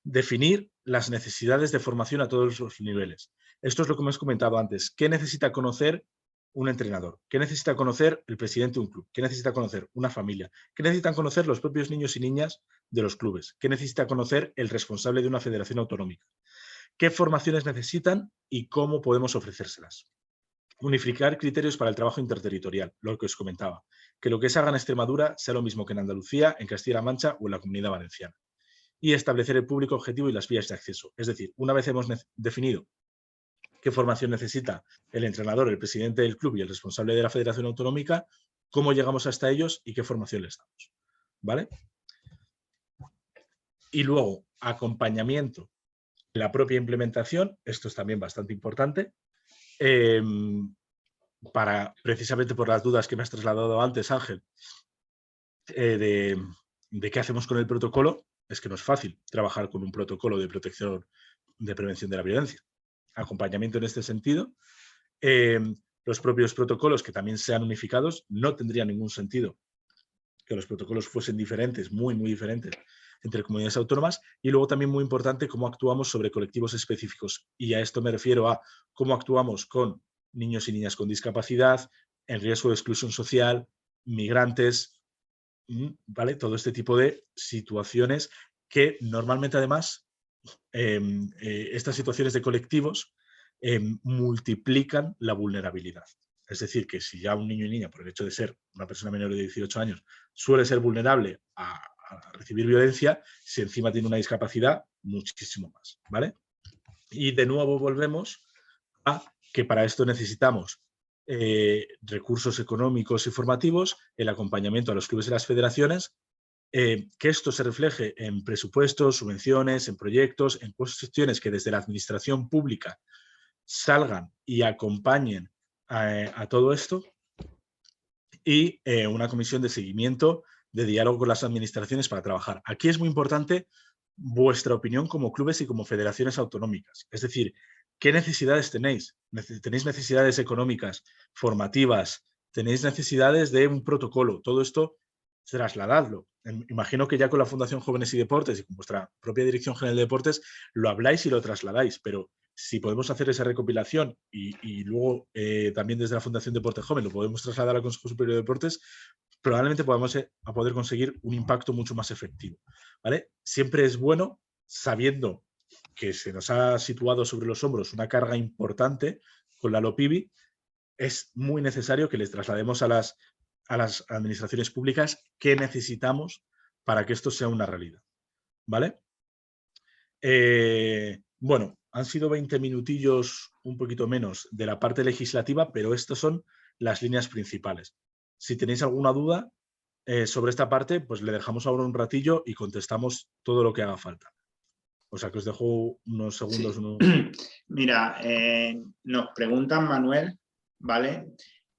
Definir las necesidades de formación a todos los niveles. Esto es lo que hemos comentado antes. ¿Qué necesita conocer un entrenador? ¿Qué necesita conocer el presidente de un club? ¿Qué necesita conocer una familia? ¿Qué necesitan conocer los propios niños y niñas de los clubes? ¿Qué necesita conocer el responsable de una federación autonómica? ¿Qué formaciones necesitan y cómo podemos ofrecérselas? Unificar criterios para el trabajo interterritorial, lo que os comentaba. Que lo que se haga en Extremadura sea lo mismo que en Andalucía, en Castilla-La Mancha o en la Comunidad Valenciana. Y establecer el público objetivo y las vías de acceso. Es decir, una vez hemos definido qué formación necesita el entrenador, el presidente del club y el responsable de la federación autonómica, cómo llegamos hasta ellos y qué formación les damos. ¿Vale? Y luego, acompañamiento. La propia implementación, esto es también bastante importante, precisamente por las dudas que me has trasladado antes, Ángel, de qué hacemos con el protocolo. Es que no es fácil trabajar con un protocolo de protección, de prevención de la violencia. Acompañamiento en este sentido. Los propios protocolos que también sean unificados, no tendría ningún sentido que los protocolos fuesen diferentes, muy, muy diferentes entre comunidades autónomas. Y luego también muy importante cómo actuamos sobre colectivos específicos. Y a esto me refiero a cómo actuamos con niños y niñas con discapacidad, en riesgo de exclusión social, migrantes, ¿vale? Todo este tipo de situaciones que normalmente además estas situaciones de colectivos multiplican la vulnerabilidad. Es decir, que si ya un niño y niña, por el hecho de ser una persona menor de 18 años, suele ser vulnerable a recibir violencia, si encima tiene una discapacidad, muchísimo más, ¿vale? Y de nuevo volvemos a que para esto necesitamos recursos económicos y formativos, el acompañamiento a los clubes y las federaciones, que esto se refleje en presupuestos, subvenciones, en proyectos, en cuestiones que desde la administración pública salgan y acompañen a todo esto, y una comisión de seguimiento, de diálogo con las administraciones para trabajar. Aquí es muy importante vuestra opinión como clubes y como federaciones autonómicas. Es decir, ¿qué necesidades tenéis? ¿Tenéis necesidades económicas, formativas? ¿Tenéis necesidades de un protocolo? Todo esto, trasladadlo. Imagino que ya con la Fundación Jóvenes y Deportes y con vuestra propia Dirección General de Deportes lo habláis y lo trasladáis, pero si podemos hacer esa recopilación y luego también desde la Fundación Deporte Joven lo podemos trasladar al Consejo Superior de Deportes, probablemente podamos poder conseguir un impacto mucho más efectivo, ¿vale? Siempre es bueno, sabiendo que se nos ha situado sobre los hombros una carga importante con la LOPIBI, es muy necesario que les traslademos a las administraciones públicas qué necesitamos para que esto sea una realidad, ¿vale? Bueno, han sido 20 minutillos, un poquito menos, de la parte legislativa, pero estas son las líneas principales. Si tenéis alguna duda, sobre esta parte, pues le dejamos ahora un ratillo y contestamos todo lo que haga falta. O sea que os dejo unos segundos. Sí. Mira, nos preguntan, Manuel, ¿vale?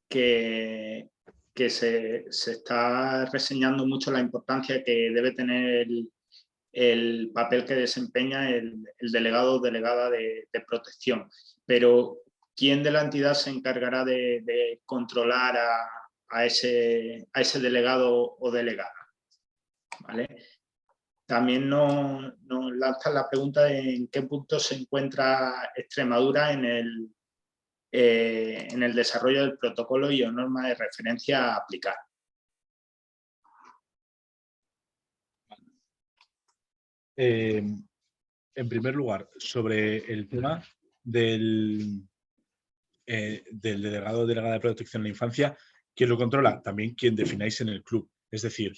Que se está reseñando mucho la importancia que debe tener el papel que desempeña el delegado o delegada de protección. Pero, ¿quién de la entidad se encargará de controlar a ese delegado o delegada? ¿Vale? También nos lanzan la pregunta de en qué punto se encuentra Extremadura en el desarrollo del protocolo y o norma de referencia a aplicar. En primer lugar, sobre el tema del delegado o delegada de protección a la infancia, ¿quién lo controla? También quien defináis en el club. Es decir,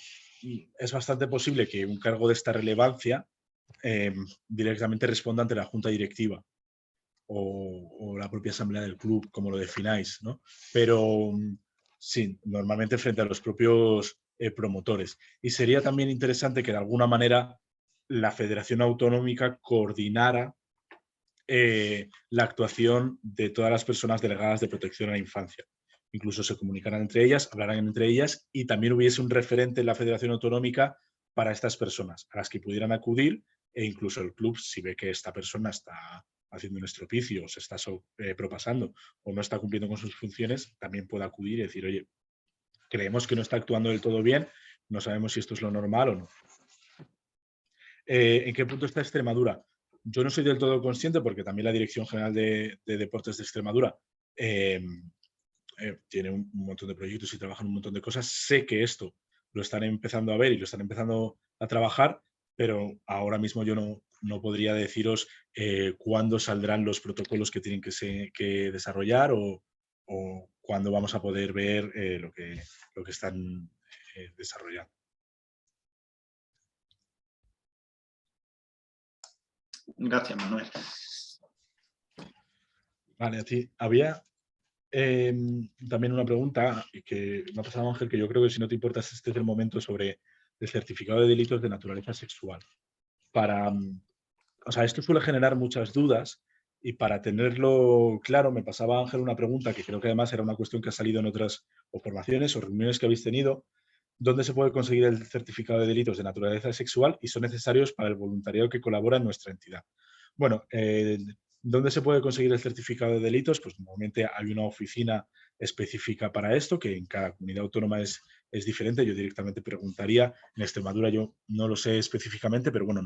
es bastante posible que un cargo de esta relevancia directamente responda ante la junta directiva o la propia asamblea del club, como lo defináis, ¿no? Pero sí, normalmente frente a los propios promotores. Y sería también interesante que de alguna manera la Federación Autonómica coordinara la actuación de todas las personas delegadas de protección a la infancia. Incluso se comunicaran entre ellas, hablaran entre ellas y también hubiese un referente en la Federación Autonómica para estas personas, a las que pudieran acudir e incluso el club, si ve que esta persona está haciendo un estropicio, se está propasando o no está cumpliendo con sus funciones, también puede acudir y decir, oye, creemos que no está actuando del todo bien, no sabemos si esto es lo normal o no. ¿En qué punto está Extremadura? Yo no soy del todo consciente porque también la Dirección General de Deportes de Extremadura tiene un montón de proyectos y trabaja en un montón de cosas. Sé que esto lo están empezando a ver y lo están empezando a trabajar, pero ahora mismo yo no podría deciros cuándo saldrán los protocolos que tienen que desarrollar o cuándo vamos a poder ver lo que están desarrollando. Gracias, Manuel. Vale, a ti. Había también una pregunta que me ha pasado, Ángel, que yo creo que si no te importa este es el momento sobre el certificado de delitos de naturaleza sexual. O sea, esto suele generar muchas dudas y para tenerlo claro me pasaba, Ángel, una pregunta que creo que además era una cuestión que ha salido en otras formaciones o reuniones que habéis tenido. ¿Dónde se puede conseguir el certificado de delitos de naturaleza sexual y son necesarios para el voluntariado que colabora en nuestra entidad? Bueno, ¿dónde se puede conseguir el certificado de delitos? Pues normalmente hay una oficina específica para esto, que en cada comunidad autónoma es diferente. Yo directamente preguntaría, en Extremadura yo no lo sé específicamente, pero bueno,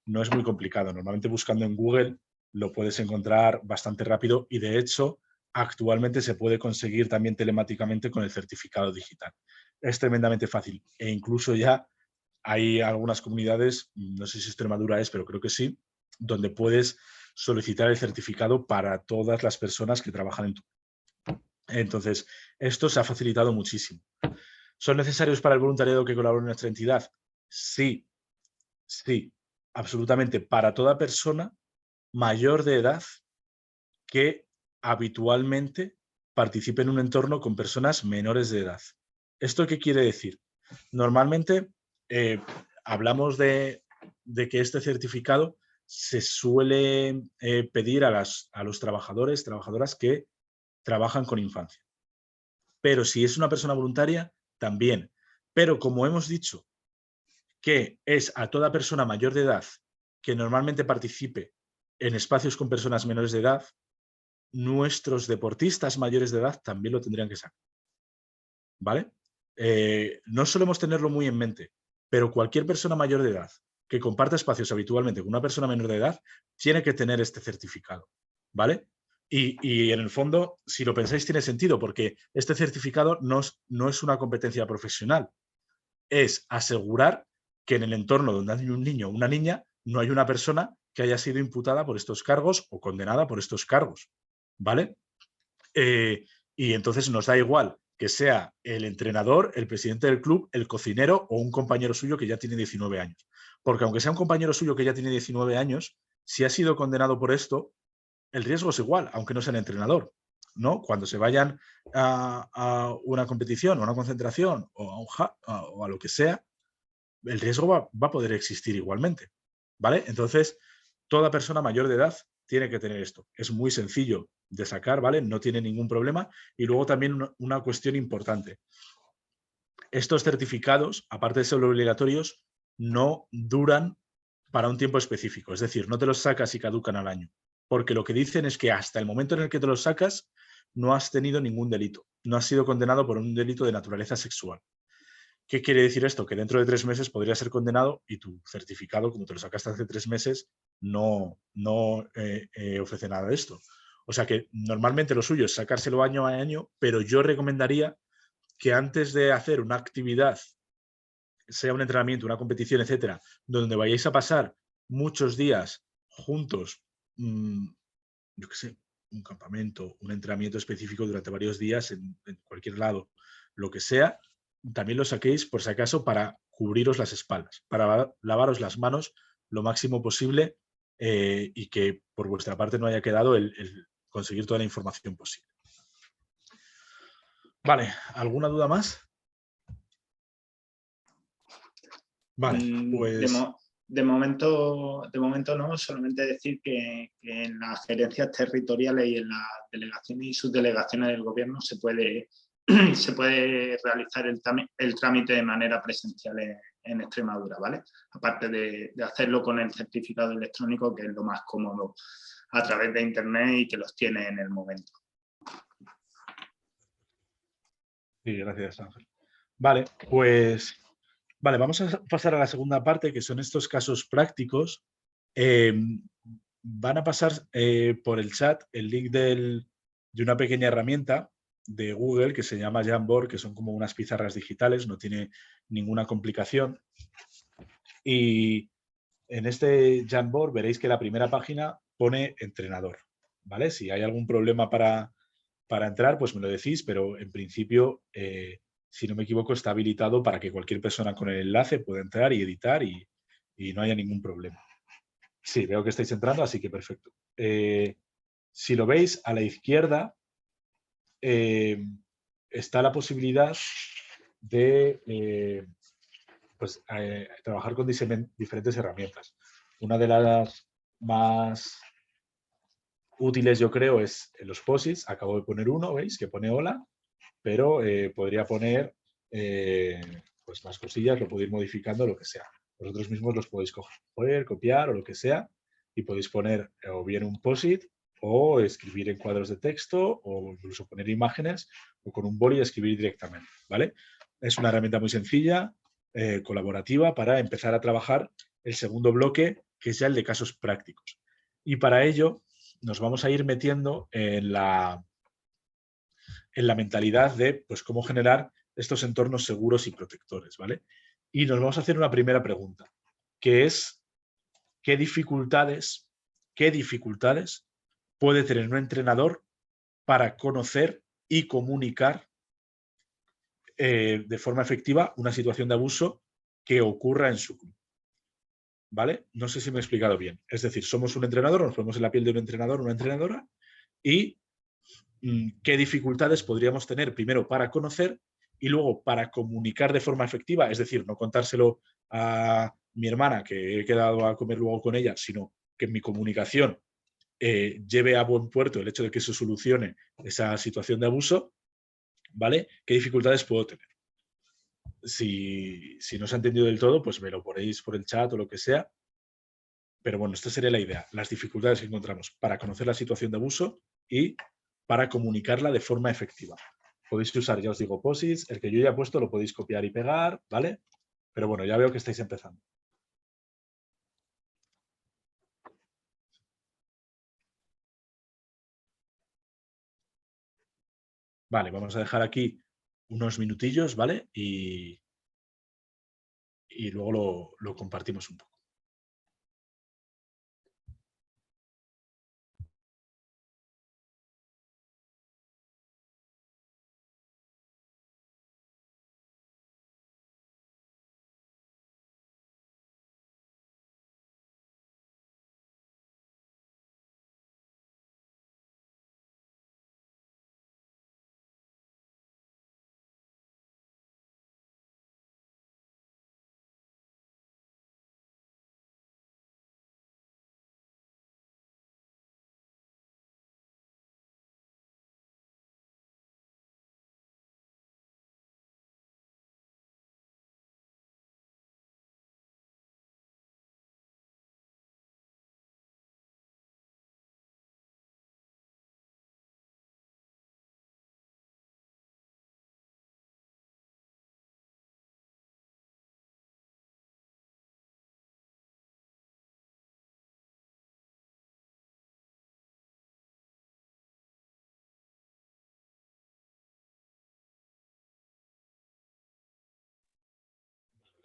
no es muy complicado. Normalmente buscando en Google lo puedes encontrar bastante rápido y de hecho actualmente se puede conseguir también telemáticamente con el certificado digital. Es tremendamente fácil e incluso ya hay algunas comunidades, no sé si Extremadura es, pero creo que sí, donde puedes solicitar el certificado para todas las personas que trabajan en tu. Entonces, esto se ha facilitado muchísimo. ¿Son necesarios para el voluntariado que colabora en nuestra entidad? Sí, sí, absolutamente. Para toda persona mayor de edad que habitualmente participe en un entorno con personas menores de edad. ¿Esto qué quiere decir? Normalmente hablamos de que este certificado se suele pedir a los trabajadores, trabajadoras que trabajan con infancia. Pero si es una persona voluntaria, también. Pero como hemos dicho, que es a toda persona mayor de edad que normalmente participe en espacios con personas menores de edad, nuestros deportistas mayores de edad también lo tendrían que sacar. ¿Vale? No solemos tenerlo muy en mente, pero cualquier persona mayor de edad que comparta espacios habitualmente con una persona menor de edad tiene que tener este certificado. ¿Vale? Y en el fondo, si lo pensáis, tiene sentido, porque este certificado no es una competencia profesional. Es asegurar que en el entorno donde hay un niño o una niña no hay una persona que haya sido imputada por estos cargos o condenada por estos cargos. ¿Vale? Y entonces nos da igual que sea el entrenador, el presidente del club, el cocinero o un compañero suyo que ya tiene 19 años. Porque aunque sea un compañero suyo que ya tiene 19 años, si ha sido condenado por esto, el riesgo es igual, aunque no sea el entrenador. ¿no? Cuando se vayan a una competición o a una concentración o a, o a lo que sea, el riesgo va a poder existir igualmente, ¿vale? Entonces, toda persona mayor de edad tiene que tener esto. Es muy sencillo de sacar, ¿vale? No tiene ningún problema. Y luego también una cuestión importante. Estos certificados, aparte de ser obligatorios, no duran para un tiempo específico. Es decir, no te los sacas y caducan al año. Porque lo que dicen es que hasta el momento en el que te los sacas, no has tenido ningún delito. No has sido condenado por un delito de naturaleza sexual. ¿Qué quiere decir esto? Que dentro de 3 meses podría ser condenado y tu certificado, como te lo sacaste hace 3 meses, no ofrece nada de esto. O sea que normalmente lo suyo es sacárselo año a año, pero yo recomendaría que antes de hacer una actividad, sea un entrenamiento, una competición, etcétera, donde vayáis a pasar muchos días juntos, yo qué sé, un campamento, un entrenamiento específico durante varios días en cualquier lado, lo que sea, también lo saquéis por si acaso para cubriros las espaldas, para lavaros las manos lo máximo posible y que por vuestra parte no haya quedado el conseguir toda la información posible. Vale, ¿alguna duda más? Vale, pues... De momento no, solamente decir que en las gerencias territoriales y en las delegaciones y subdelegaciones del gobierno se puede realizar el trámite de manera presencial en Extremadura, ¿vale? Aparte de hacerlo con el certificado electrónico, que es lo más cómodo a través de internet y que los tiene en el momento. Sí, gracias, Ángel. Vale, pues... Vale, vamos a pasar a la segunda parte, que son estos casos prácticos. Van a pasar por el chat el link de una pequeña herramienta de Google que se llama Jamboard, que son como unas pizarras digitales, no tiene ninguna complicación. Y en este Jamboard veréis que la primera página pone entrenador, ¿vale? Si hay algún problema para entrar, pues me lo decís, pero en principio... si no me equivoco, está habilitado para que cualquier persona con el enlace pueda entrar y editar y no haya ningún problema. Sí, veo que estáis entrando, así que perfecto. Si lo veis, a la izquierda está la posibilidad de trabajar con diferentes herramientas. Una de las más útiles, yo creo, es los posits. Acabo de poner uno, ¿veis? Que pone hola, pero podría poner pues más cosillas, lo podéis ir modificando, lo que sea. Vosotros mismos los podéis coger, copiar o lo que sea y podéis poner o bien un post-it o escribir en cuadros de texto o incluso poner imágenes o con un boli escribir directamente, ¿vale? Es una herramienta muy sencilla, colaborativa para empezar a trabajar el segundo bloque, que es ya el de casos prácticos. Y para ello nos vamos a ir metiendo en la mentalidad de pues, cómo generar estos entornos seguros y protectores, ¿vale? Y nos vamos a hacer una primera pregunta, que es ¿qué dificultades puede tener un entrenador para conocer y comunicar de forma efectiva una situación de abuso que ocurra en su club? ¿Vale? No sé si me he explicado bien. Es decir, somos un entrenador, nos ponemos en la piel de un entrenador, una entrenadora, y qué dificultades podríamos tener primero para conocer y luego para comunicar de forma efectiva, es decir, no contárselo a mi hermana que he quedado a comer luego con ella, sino que en mi comunicación lleve a buen puerto el hecho de que se solucione esa situación de abuso, ¿vale? ¿Qué dificultades puedo tener? Si no se ha entendido del todo, pues me lo ponéis por el chat o lo que sea. Pero bueno, esta sería la idea, las dificultades que encontramos para conocer la situación de abuso y para comunicarla de forma efectiva. Podéis usar, ya os digo, posits, el que yo ya he puesto lo podéis copiar y pegar, ¿vale? Pero bueno, ya veo que estáis empezando. Vale, vamos a dejar aquí unos minutillos, ¿vale? Y luego lo compartimos un poco.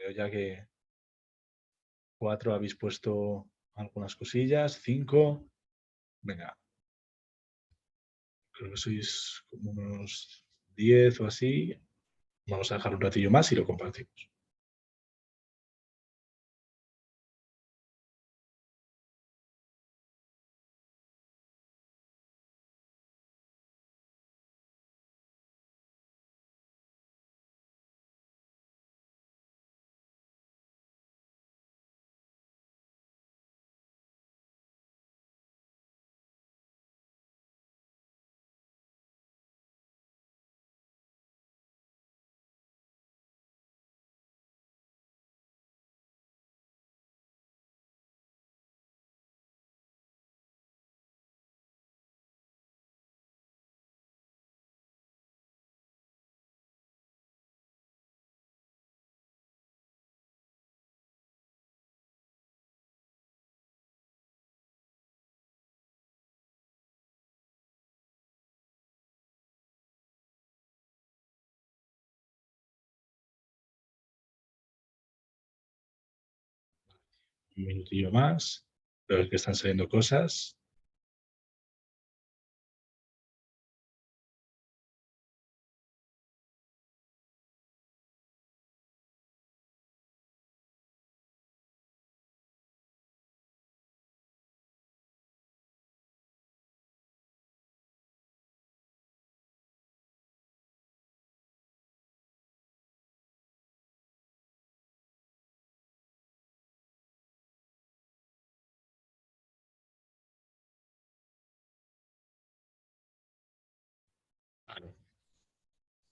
Veo ya que 4 habéis puesto algunas cosillas, 5. Venga. Creo que sois como unos 10 o así. Vamos a dejar un ratillo más y lo compartimos. Un minutillo más. Veo que están saliendo cosas.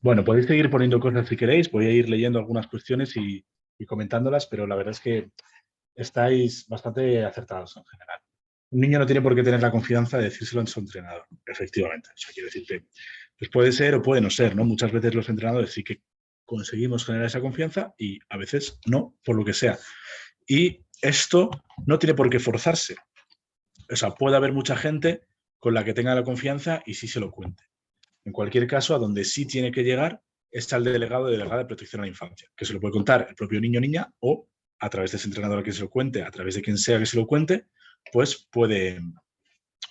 Bueno, podéis seguir poniendo cosas si queréis. Voy a ir leyendo algunas cuestiones y comentándolas, pero la verdad es que estáis bastante acertados en general. Un niño no tiene por qué tener la confianza de decírselo a su entrenador, efectivamente. O sea, quiero decirte, pues puede ser o puede no ser, ¿no? Muchas veces los entrenadores sí que conseguimos generar esa confianza y a veces no, por lo que sea. Y esto no tiene por qué forzarse. O sea, puede haber mucha gente con la que tenga la confianza y sí se lo cuente. En cualquier caso, a donde sí tiene que llegar es al delegado de delegada de protección a la infancia, que se lo puede contar el propio niño o niña o a través de ese entrenador que se lo cuente, a través de quien sea que se lo cuente, pues puede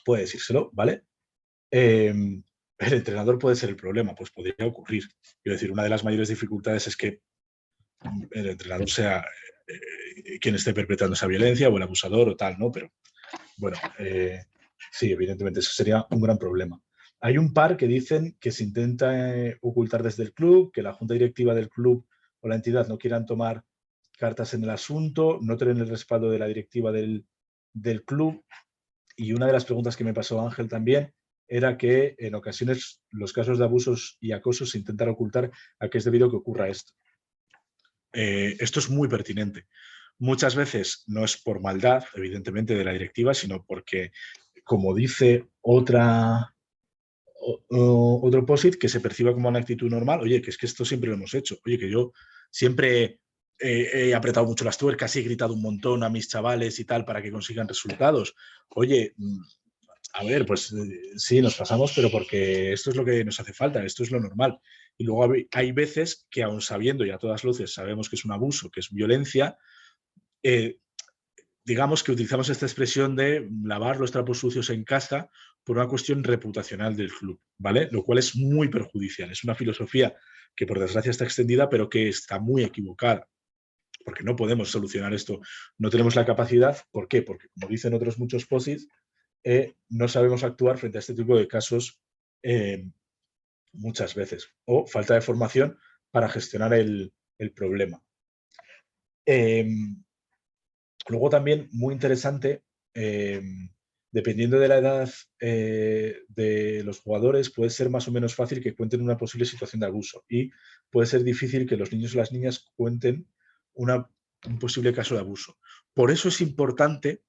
decírselo, ¿vale? El entrenador puede ser el problema, pues podría ocurrir. Quiero decir, una de las mayores dificultades es que el entrenador sea quien esté perpetrando esa violencia o el abusador o tal, ¿no? Pero bueno, sí, evidentemente eso sería un gran problema. Hay un par que dicen que se intenta ocultar desde el club, que la junta directiva del club o la entidad no quieran tomar cartas en el asunto, no tienen el respaldo de la directiva del club. Y una de las preguntas que me pasó Ángel también era que en ocasiones los casos de abusos y acosos se intentan ocultar a qué es debido que ocurra esto. Esto es muy pertinente. Muchas veces no es por maldad, evidentemente, de la directiva, sino porque, como dice otro POSIT, que se perciba como una actitud normal. Oye, que es que esto siempre lo hemos hecho. Oye, que yo siempre he apretado mucho las tuercas y he gritado un montón a mis chavales y tal para que consigan resultados. Oye, a ver, pues sí, nos pasamos, pero porque esto es lo que nos hace falta, esto es lo normal. Y luego hay veces que, aun sabiendo y a todas luces sabemos que es un abuso, que es violencia, digamos que utilizamos esta expresión de lavar los trapos sucios en casa por una cuestión reputacional del club, ¿vale? Lo cual es muy perjudicial. Es una filosofía que, por desgracia, está extendida, pero que está muy equivocada, porque no podemos solucionar esto. No tenemos la capacidad. ¿Por qué? Porque, como dicen otros muchos posits, no sabemos actuar frente a este tipo de casos muchas veces, o falta de formación para gestionar el problema. Luego también, muy interesante, dependiendo de la edad de los jugadores, puede ser más o menos fácil que cuenten una posible situación de abuso y puede ser difícil que los niños o las niñas cuenten un posible caso de abuso. Por eso es importante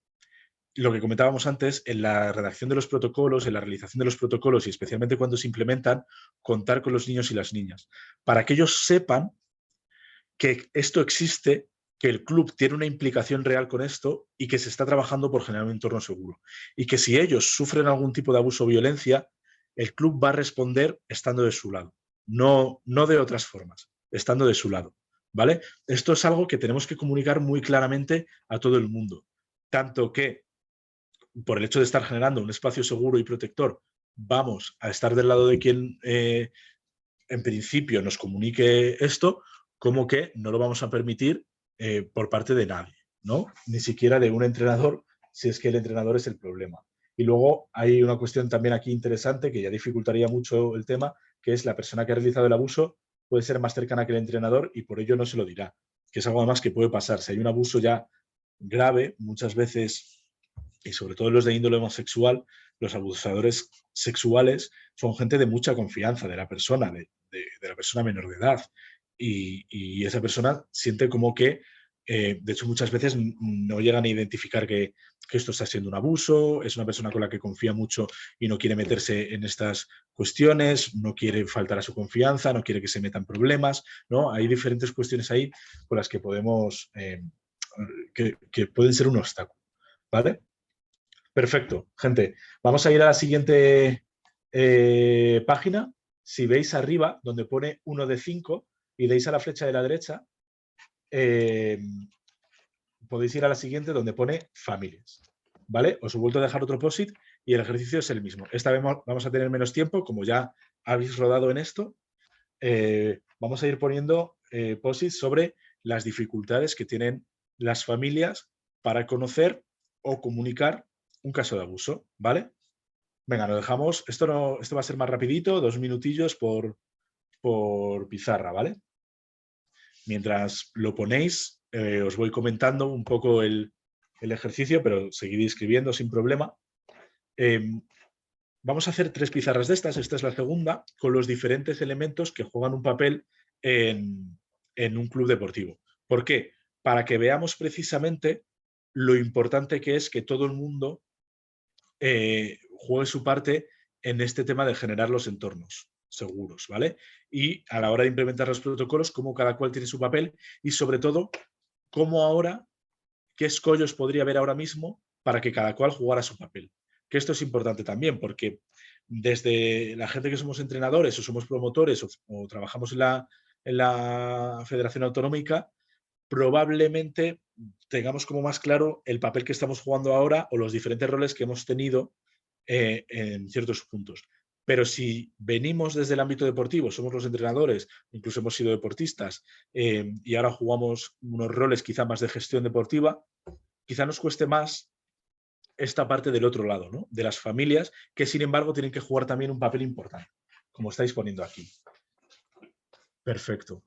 lo que comentábamos antes, en la redacción de los protocolos, en la realización de los protocolos y especialmente cuando se implementan, contar con los niños y las niñas, para que ellos sepan que esto existe, que el club tiene una implicación real con esto y que se está trabajando por generar un entorno seguro. Y que si ellos sufren algún tipo de abuso o violencia, el club va a responder estando de su lado, no de otras formas, estando de su lado. ¿vale? Esto es algo que tenemos que comunicar muy claramente a todo el mundo. Tanto que, por el hecho de estar generando un espacio seguro y protector, vamos a estar del lado de quien en principio nos comunique esto, como que no lo vamos a permitir por parte de nadie, ¿no? Ni siquiera de un entrenador, si es que el entrenador es el problema. Y luego hay una cuestión también aquí interesante que ya dificultaría mucho el tema, que es la persona que ha realizado el abuso puede ser más cercana que el entrenador y por ello no se lo dirá, que es algo además que puede pasar. Si hay un abuso ya grave, muchas veces, y sobre todo los de índole homosexual, los abusadores sexuales son gente de mucha confianza de la persona, de la persona menor de edad. Y esa persona siente como que, de hecho, muchas veces no llegan a identificar que esto está siendo un abuso, es una persona con la que confía mucho y no quiere meterse en estas cuestiones, no quiere faltar a su confianza, no quiere que se metan problemas, ¿no? Hay diferentes cuestiones ahí con las que podemos, que pueden ser un obstáculo, ¿vale? Perfecto, gente. Vamos a ir a la siguiente página. Si veis arriba, donde pone 1 de 5, y deis a la flecha de la derecha, podéis ir a la siguiente, donde pone familias. ¿Vale? Os he vuelto a dejar otro post-it y el ejercicio es el mismo. Esta vez vamos a tener menos tiempo, como ya habéis rodado en esto. Vamos a ir poniendo post-it sobre las dificultades que tienen las familias para conocer o comunicar un caso de abuso, ¿vale? Venga, lo dejamos. Esto va a ser más rapidito, 2 minutillos por pizarra, ¿vale? Mientras lo ponéis, os voy comentando un poco el ejercicio, pero seguid escribiendo sin problema. Vamos a hacer 3 pizarras de estas, esta es la segunda, con los diferentes elementos que juegan un papel en un club deportivo. ¿Por qué? Para que veamos precisamente lo importante que es que todo el mundo juegue su parte en este tema de generar los entornos seguros, ¿vale? Y a la hora de implementar los protocolos, cómo cada cual tiene su papel y sobre todo, cómo ahora, qué escollos podría haber ahora mismo para que cada cual jugara su papel. Que esto es importante también porque desde la gente que somos entrenadores o somos promotores o trabajamos en la Federación Autonómica, probablemente tengamos como más claro el papel que estamos jugando ahora o los diferentes roles que hemos tenido en ciertos puntos. Pero si venimos desde el ámbito deportivo, somos los entrenadores, incluso hemos sido deportistas y ahora jugamos unos roles quizá más de gestión deportiva, quizá nos cueste más esta parte del otro lado, ¿no? De las familias, que sin embargo tienen que jugar también un papel importante, como estáis poniendo aquí. Perfecto.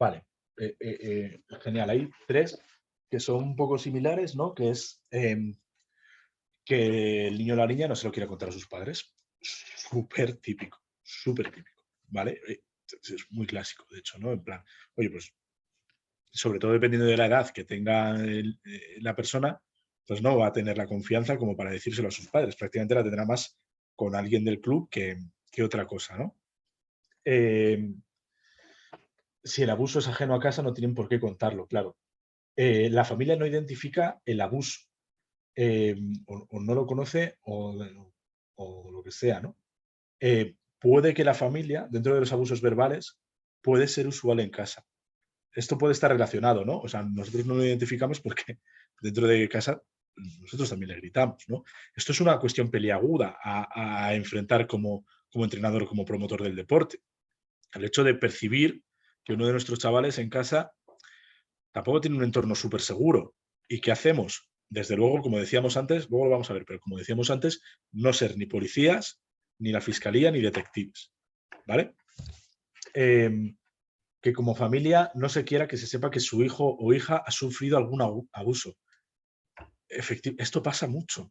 Vale, genial. Hay 3 que son un poco similares, ¿no? Que es que el niño o la niña no se lo quiere contar a sus padres. Súper típico, ¿vale? Es muy clásico, de hecho, ¿no? En plan, oye, pues, sobre todo dependiendo de la edad que tenga la persona, pues no va a tener la confianza como para decírselo a sus padres. Prácticamente la tendrá más con alguien del club que otra cosa, ¿no? Si el abuso es ajeno a casa, no tienen por qué contarlo, claro. La familia no identifica el abuso, o no lo conoce o lo que sea, ¿no? Puede que la familia, dentro de los abusos verbales, puede ser usual en casa. Esto puede estar relacionado, ¿no? O sea, nosotros no lo identificamos porque dentro de casa nosotros también le gritamos, ¿no? Esto es una cuestión peliaguda a enfrentar como entrenador, como promotor del deporte. El hecho de percibir que uno de nuestros chavales en casa tampoco tiene un entorno súper seguro. ¿Y qué hacemos? Desde luego, como decíamos antes, luego lo vamos a ver, pero como decíamos antes, no ser ni policías, ni la fiscalía, ni detectives. ¿Vale? Que como familia no se quiera que se sepa que su hijo o hija ha sufrido algún abuso. Esto pasa mucho.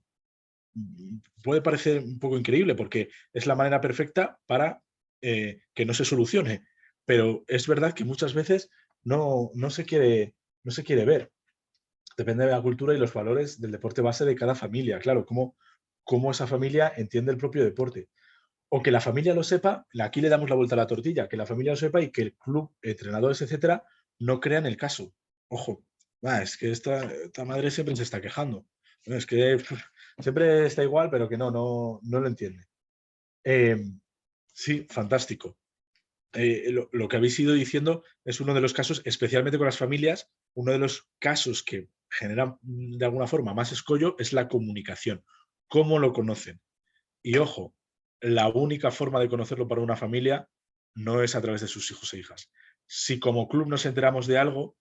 Puede parecer un poco increíble porque es la manera perfecta para que no se solucione, pero es verdad que muchas veces no se quiere ver. Depende de la cultura y los valores del deporte base de cada familia. Claro, cómo esa familia entiende el propio deporte. O que la familia lo sepa, aquí le damos la vuelta a la tortilla, que la familia lo sepa y que el club, entrenadores, etcétera, no crean el caso. Ojo, es que esta madre siempre se está quejando. Es que siempre está igual, pero que no lo entiende. Sí, fantástico. Lo que habéis ido diciendo es uno de los casos, especialmente con las familias, uno de los casos que generan de alguna forma más escollo es la comunicación. ¿Cómo lo conocen? Y ojo, la única forma de conocerlo para una familia no es a través de sus hijos e hijas. Si como club nos enteramos de algo,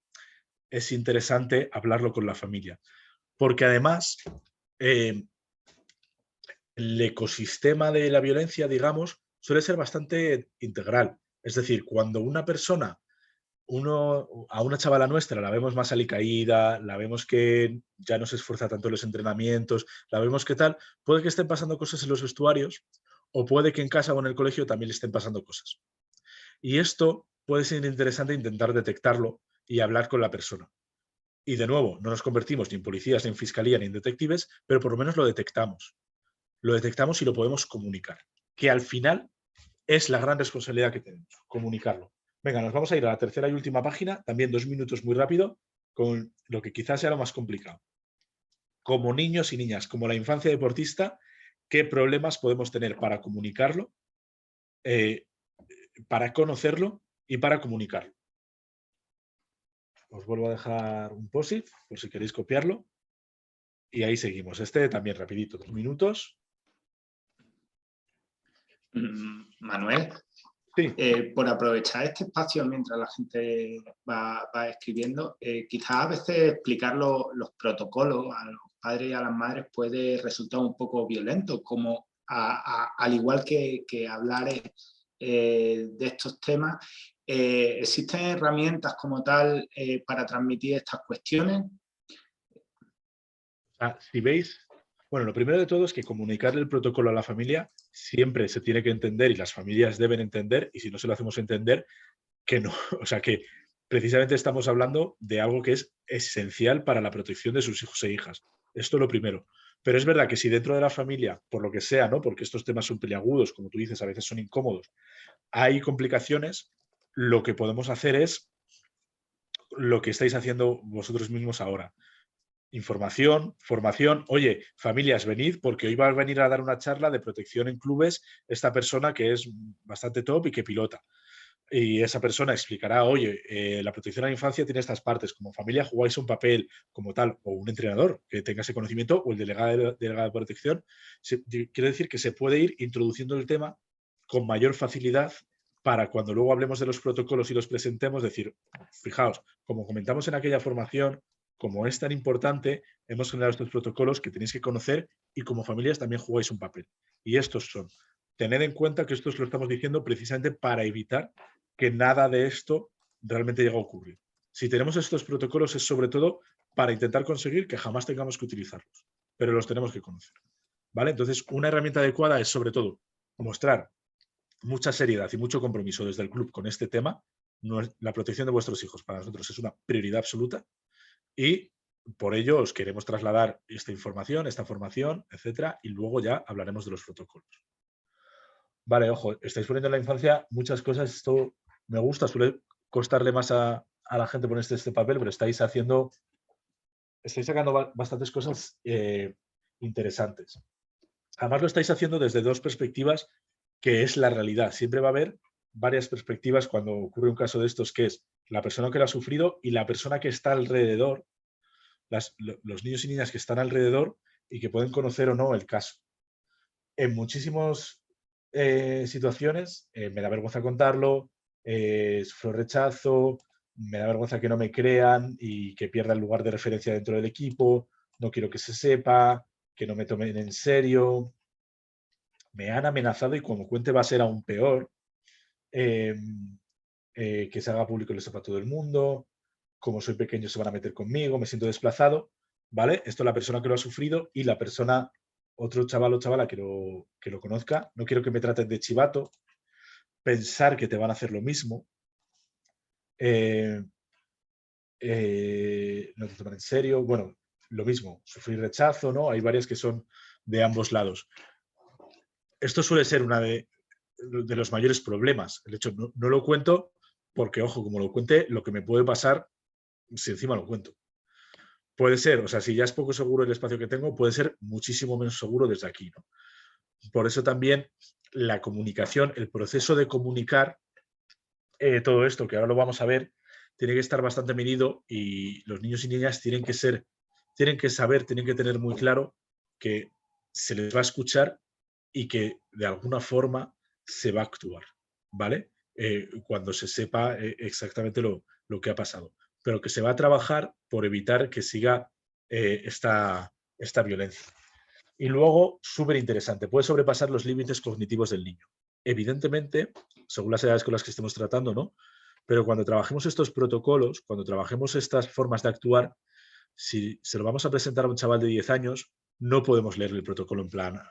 es interesante hablarlo con la familia. Porque además, el ecosistema de la violencia, digamos, suele ser bastante integral. Es decir, cuando una persona, a una chavala nuestra la vemos más alicaída, la vemos que ya no se esfuerza tanto en los entrenamientos, la vemos que tal, puede que estén pasando cosas en los vestuarios o puede que en casa o en el colegio también le estén pasando cosas. Y esto puede ser interesante intentar detectarlo y hablar con la persona. Y de nuevo, no nos convertimos ni en policías, ni en fiscalía, ni en detectives, pero por lo menos lo detectamos. Lo detectamos y lo podemos comunicar. Que al final es la gran responsabilidad que tenemos, comunicarlo. Venga, nos vamos a ir a la tercera y última página, también 2 minutos muy rápido, con lo que quizás sea lo más complicado. Como niños y niñas, como la infancia deportista, ¿qué problemas podemos tener para comunicarlo, para conocerlo y para comunicarlo? Os vuelvo a dejar un post-it por si queréis copiarlo. Y ahí seguimos. Este también rapidito, 2 minutos. Manuel, sí. Por aprovechar este espacio mientras la gente va escribiendo, quizás a veces explicar los protocolos a los padres y a las madres puede resultar un poco violento, como al igual que hablar de estos temas, ¿existen herramientas como tal para transmitir estas cuestiones? Si veis, bueno, lo primero de todo es que comunicarle el protocolo a la familia siempre se tiene que entender y las familias deben entender, y si no se lo hacemos entender, que no, o sea, que precisamente estamos hablando de algo que es esencial para la protección de sus hijos e hijas. Esto es lo primero. Pero es verdad que si dentro de la familia, por lo que sea, ¿no? Porque estos temas son peliagudos, como tú dices, a veces son incómodos, hay complicaciones, lo que podemos hacer es lo que estáis haciendo vosotros mismos ahora. Información, formación. Oye, familias, venid porque hoy va a venir a dar una charla de protección en clubes esta persona que es bastante top y que pilota. Y esa persona explicará, oye, la protección a la infancia tiene estas partes, como familia jugáis un papel como tal, o un entrenador que tenga ese conocimiento, o el delegado de protección. Quiero decir que se puede ir introduciendo el tema con mayor facilidad para cuando luego hablemos de los protocolos y los presentemos, decir, fijaos, como comentamos en aquella formación, como es tan importante, hemos generado estos protocolos que tenéis que conocer y como familias también jugáis un papel. Y estos son, tened en cuenta que esto lo estamos diciendo precisamente para evitar que nada de esto realmente llegue a ocurrir. Si tenemos estos protocolos es sobre todo para intentar conseguir que jamás tengamos que utilizarlos, pero los tenemos que conocer. ¿Vale? Entonces, una herramienta adecuada es sobre todo mostrar mucha seriedad y mucho compromiso desde el club con este tema. La protección de vuestros hijos para nosotros es una prioridad absoluta y por ello os queremos trasladar esta información, esta formación, etcétera, y luego ya hablaremos de los protocolos. Vale, ojo, estáis poniendo en la infancia muchas cosas, esto me gusta, suele costarle más a la gente poner este papel, pero estáis sacando bastantes cosas interesantes. Además lo estáis haciendo desde 2 perspectivas, que es la realidad. Siempre va a haber varias perspectivas cuando ocurre un caso de estos, que es la persona que lo ha sufrido y la persona que está alrededor, los niños y niñas que están alrededor y que pueden conocer o no el caso. En muchísimas situaciones me da vergüenza contarlo, sufro rechazo, me da vergüenza que no me crean y que pierda el lugar de referencia dentro del equipo, no quiero que se sepa, que no me tomen en serio, me han amenazado y como cuente va a ser aún peor, que se haga público y lo sepa todo el mundo, como soy pequeño se van a meter conmigo, me siento desplazado, ¿vale? Esto es la persona que lo ha sufrido y la persona, otro chaval o chavala que lo conozca, no quiero que me traten de chivato, pensar que te van a hacer lo mismo, no te toman en serio, bueno, lo mismo, sufrir rechazo, ¿no? Hay varias que son de ambos lados. Esto suele ser de los mayores problemas. El hecho, no lo cuento porque, ojo, como lo cuente, lo que me puede pasar si encima lo cuento. Puede ser, o sea, si ya es poco seguro el espacio que tengo, puede ser muchísimo menos seguro desde aquí, ¿no? Por eso también la comunicación, el proceso de comunicar todo esto, que ahora lo vamos a ver, tiene que estar bastante medido y los niños y niñas tienen que saber, tienen que tener muy claro que se les va a escuchar y que de alguna forma se va a actuar, ¿vale? Cuando se sepa exactamente lo que ha pasado. Pero que se va a trabajar por evitar que siga esta violencia. Y luego, súper interesante, puede sobrepasar los límites cognitivos del niño. Evidentemente, según las edades con las que estemos tratando, ¿no? Pero cuando trabajemos estos protocolos, cuando trabajemos estas formas de actuar, si se lo vamos a presentar a un chaval de 10 años, no podemos leer el protocolo en plan,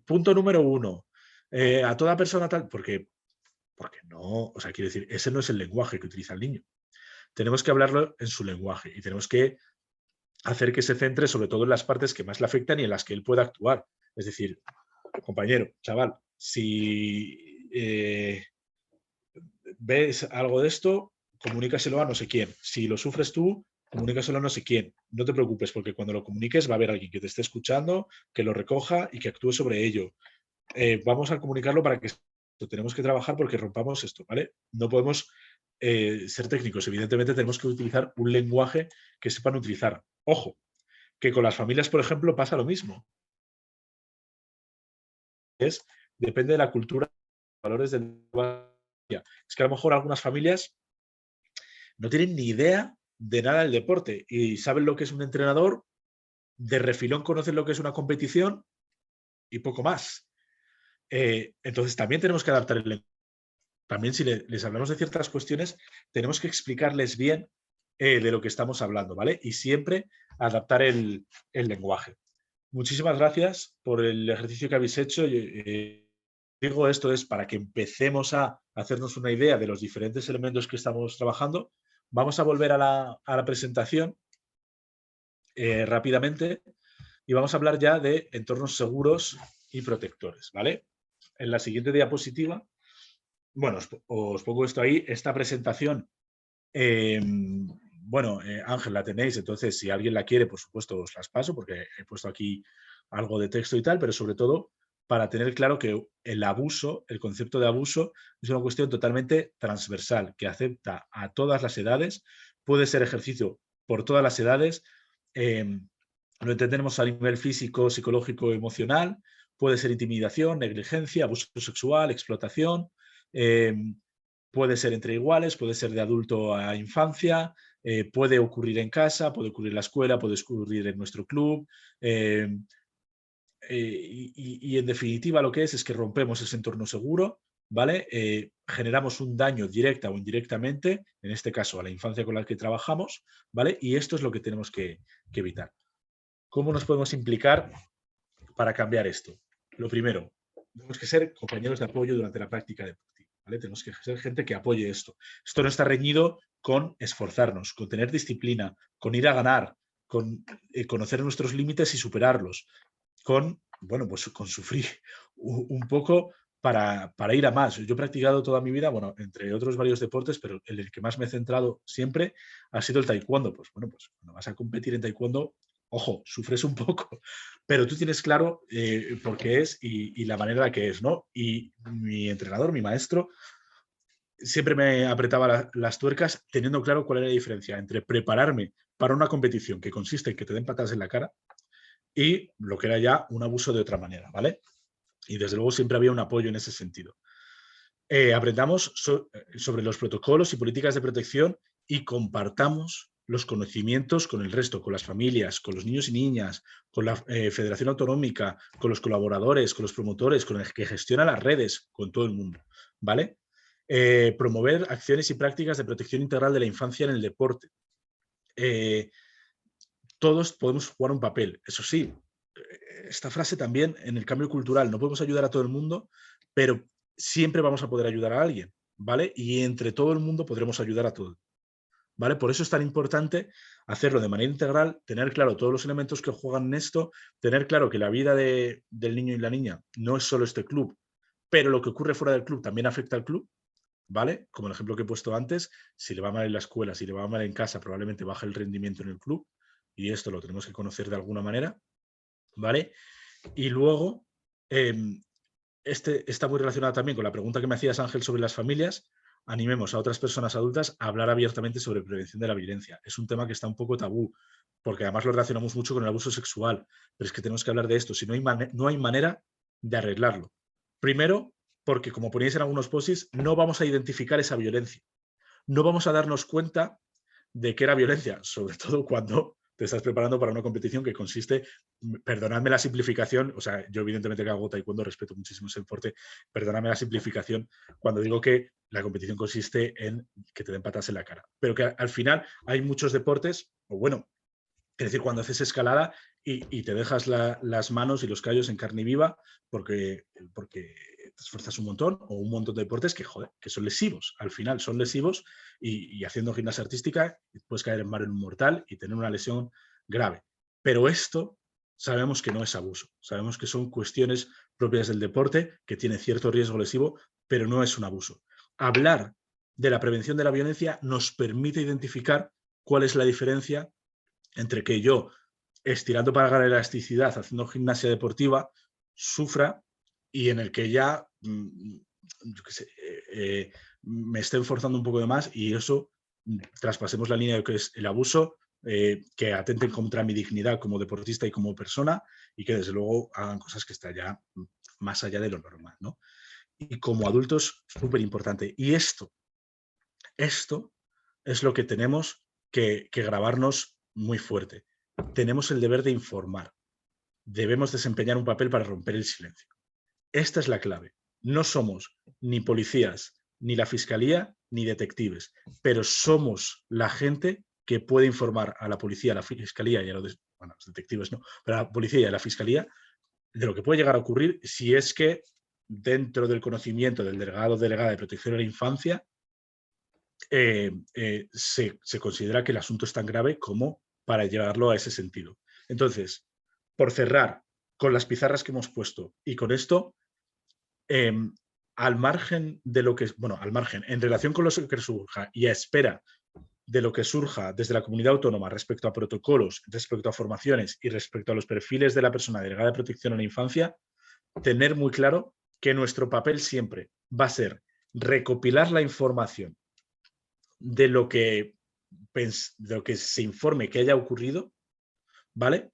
punto número 1, a toda persona tal, porque no, o sea, quiero decir, ese no es el lenguaje que utiliza el niño. Tenemos que hablarlo en su lenguaje y tenemos que hacer que se centre sobre todo en las partes que más le afectan y en las que él pueda actuar. Es decir, compañero, chaval, si ves algo de esto, comunícaselo a no sé quién. Si lo sufres tú, comunícaselo a no sé quién. No te preocupes, porque cuando lo comuniques va a haber alguien que te esté escuchando, que lo recoja y que actúe sobre ello. Vamos a comunicarlo para que tenemos que trabajar porque rompamos esto, ¿vale? No podemos ser técnicos. Evidentemente tenemos que utilizar un lenguaje que sepan utilizar. Ojo, que con las familias, por ejemplo, pasa lo mismo. Depende de la cultura, los valores del... Es que a lo mejor algunas familias no tienen ni idea de nada del deporte y saben lo que es un entrenador, de refilón conocen lo que es una competición y poco más. Entonces también tenemos que adaptar el lenguaje. También si les hablamos de ciertas cuestiones, tenemos que explicarles bien de lo que estamos hablando, ¿vale? Y siempre adaptar el lenguaje. Muchísimas gracias por el ejercicio que habéis hecho. Digo, esto es para que empecemos a hacernos una idea de los diferentes elementos que estamos trabajando. Vamos a volver a la presentación rápidamente y vamos a hablar ya de entornos seguros y protectores, ¿vale? En la siguiente diapositiva, bueno, os pongo esto ahí, esta presentación, bueno, Ángel, la tenéis, entonces si alguien la quiere, por supuesto, os las paso porque he puesto aquí algo de texto y tal, pero sobre todo para tener claro que el abuso, el concepto de abuso, es una cuestión totalmente transversal, que acepta a todas las edades, puede ser ejercicio por todas las edades, lo entendemos a nivel físico, psicológico, emocional, puede ser intimidación, negligencia, abuso sexual, explotación, puede ser entre iguales, puede ser de adulto a infancia, puede ocurrir en casa, puede ocurrir en la escuela, puede ocurrir en nuestro club. Y en definitiva lo que es que rompemos ese entorno seguro, ¿vale? Generamos un daño directa o indirectamente, en este caso a la infancia con la que trabajamos, ¿vale? Y esto es lo que tenemos que evitar. ¿Cómo nos podemos implicar para cambiar esto? Lo primero, tenemos que ser compañeros de apoyo durante la práctica deportiva, ¿vale? Tenemos que ser gente que apoye esto. Esto no está reñido con esforzarnos, con tener disciplina, con ir a ganar, con conocer nuestros límites y superarlos, con, bueno, pues con sufrir un poco para ir a más. Yo he practicado toda mi vida, bueno, entre otros varios deportes, pero el que más me he centrado siempre ha sido el taekwondo. Pues bueno, pues cuando vas a competir en taekwondo, ojo, sufres un poco, pero tú tienes claro por qué es y la manera en la que es, ¿no? Y mi entrenador, mi maestro, siempre me apretaba las tuercas teniendo claro cuál era la diferencia entre prepararme para una competición que consiste en que te den patadas en la cara y lo que era ya un abuso de otra manera, ¿vale? Y desde luego siempre había un apoyo en ese sentido. Aprendamos sobre los protocolos y políticas de protección y compartamos los conocimientos con el resto, con las familias, con los niños y niñas, con la Federación Autonómica, con los colaboradores, con los promotores, con el que gestiona las redes, con todo el mundo, ¿vale? Promover acciones y prácticas de protección integral de la infancia en el deporte. Todos podemos jugar un papel. Eso sí, esta frase también en el cambio cultural, no podemos ayudar a todo el mundo, pero siempre vamos a poder ayudar a alguien, ¿vale? Y entre todo el mundo podremos ayudar a todos, ¿vale? Por eso es tan importante hacerlo de manera integral, tener claro todos los elementos que juegan en esto, tener claro que la vida del niño y la niña no es solo este club, pero lo que ocurre fuera del club también afecta al club, ¿vale? Como el ejemplo que he puesto antes, si le va mal en la escuela, si le va mal en casa, probablemente baja el rendimiento en el club, y esto lo tenemos que conocer de alguna manera, ¿vale? Y luego, está muy relacionado también con la pregunta que me hacías, Ángel, sobre las familias. Animemos a otras personas adultas a hablar abiertamente sobre prevención de la violencia. Es un tema que está un poco tabú, porque además lo relacionamos mucho con el abuso sexual, pero es que tenemos que hablar de esto, si no hay manera de arreglarlo. Primero, porque como poníais en algunos posts, no vamos a identificar esa violencia. No vamos a darnos cuenta de que era violencia, sobre todo cuando te estás preparando para una competición que consiste, perdonadme la simplificación, o sea, yo evidentemente que hago taekwondo, respeto muchísimo ese deporte, perdonadme la simplificación cuando digo que la competición consiste en que te den patas en la cara, pero que al final hay muchos deportes, o bueno, es decir, cuando haces escalada y te dejas las manos y los callos en carne viva porque te esfuerzas un montón, o un montón de deportes que, joder, que son lesivos. Al final son lesivos y haciendo gimnasia artística puedes caer en mar en un mortal y tener una lesión grave. Pero esto sabemos que no es abuso. Sabemos que son cuestiones propias del deporte, que tiene cierto riesgo lesivo, pero no es un abuso. Hablar de la prevención de la violencia nos permite identificar cuál es la diferencia entre que yo, estirando para ganar elasticidad, haciendo gimnasia deportiva, sufra, y en el que ya, yo qué sé, me estén forzando un poco de más y eso traspasemos la línea de que es el abuso, que atenten contra mi dignidad como deportista y como persona, y que desde luego hagan cosas que están ya más allá de lo normal, ¿no? Y como adultos, súper importante. Y esto es lo que tenemos que grabarnos muy fuerte. Tenemos el deber de informar. Debemos desempeñar un papel para romper el silencio. Esta es la clave. No somos ni policías, ni la fiscalía, ni detectives, pero somos la gente que puede informar a la policía, a la fiscalía y a los detectives no, pero a la policía y a la fiscalía de lo que puede llegar a ocurrir si es que dentro del conocimiento del delegado o delegada de protección a la infancia se considera que el asunto es tan grave como para llevarlo a ese sentido. Entonces, por cerrar con las pizarras que hemos puesto y con esto, al margen de lo que, bueno, al margen, en relación con lo que surja y a espera de lo que surja desde la comunidad autónoma respecto a protocolos, respecto a formaciones y respecto a los perfiles de la persona delegada de protección a la infancia, tener muy claro que nuestro papel siempre va a ser recopilar la información de lo que se informe que haya ocurrido, ¿vale?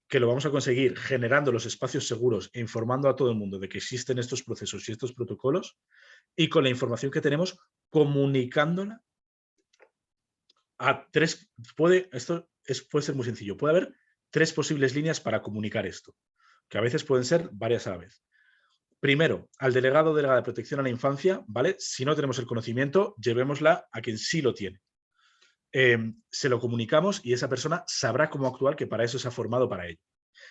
Que lo vamos a conseguir generando los espacios seguros e informando a todo el mundo de que existen estos procesos y estos protocolos, y con la información que tenemos, comunicándola a tres. Puede ser muy sencillo. Puede haber 3 posibles líneas para comunicar esto, que a veces pueden ser varias a la vez. Primero, al delegado o delegada de protección a la infancia, ¿vale? Si no tenemos el conocimiento, llevémosla a quien sí lo tiene. Se lo comunicamos y esa persona sabrá cómo actuar, que para eso se ha formado para ello.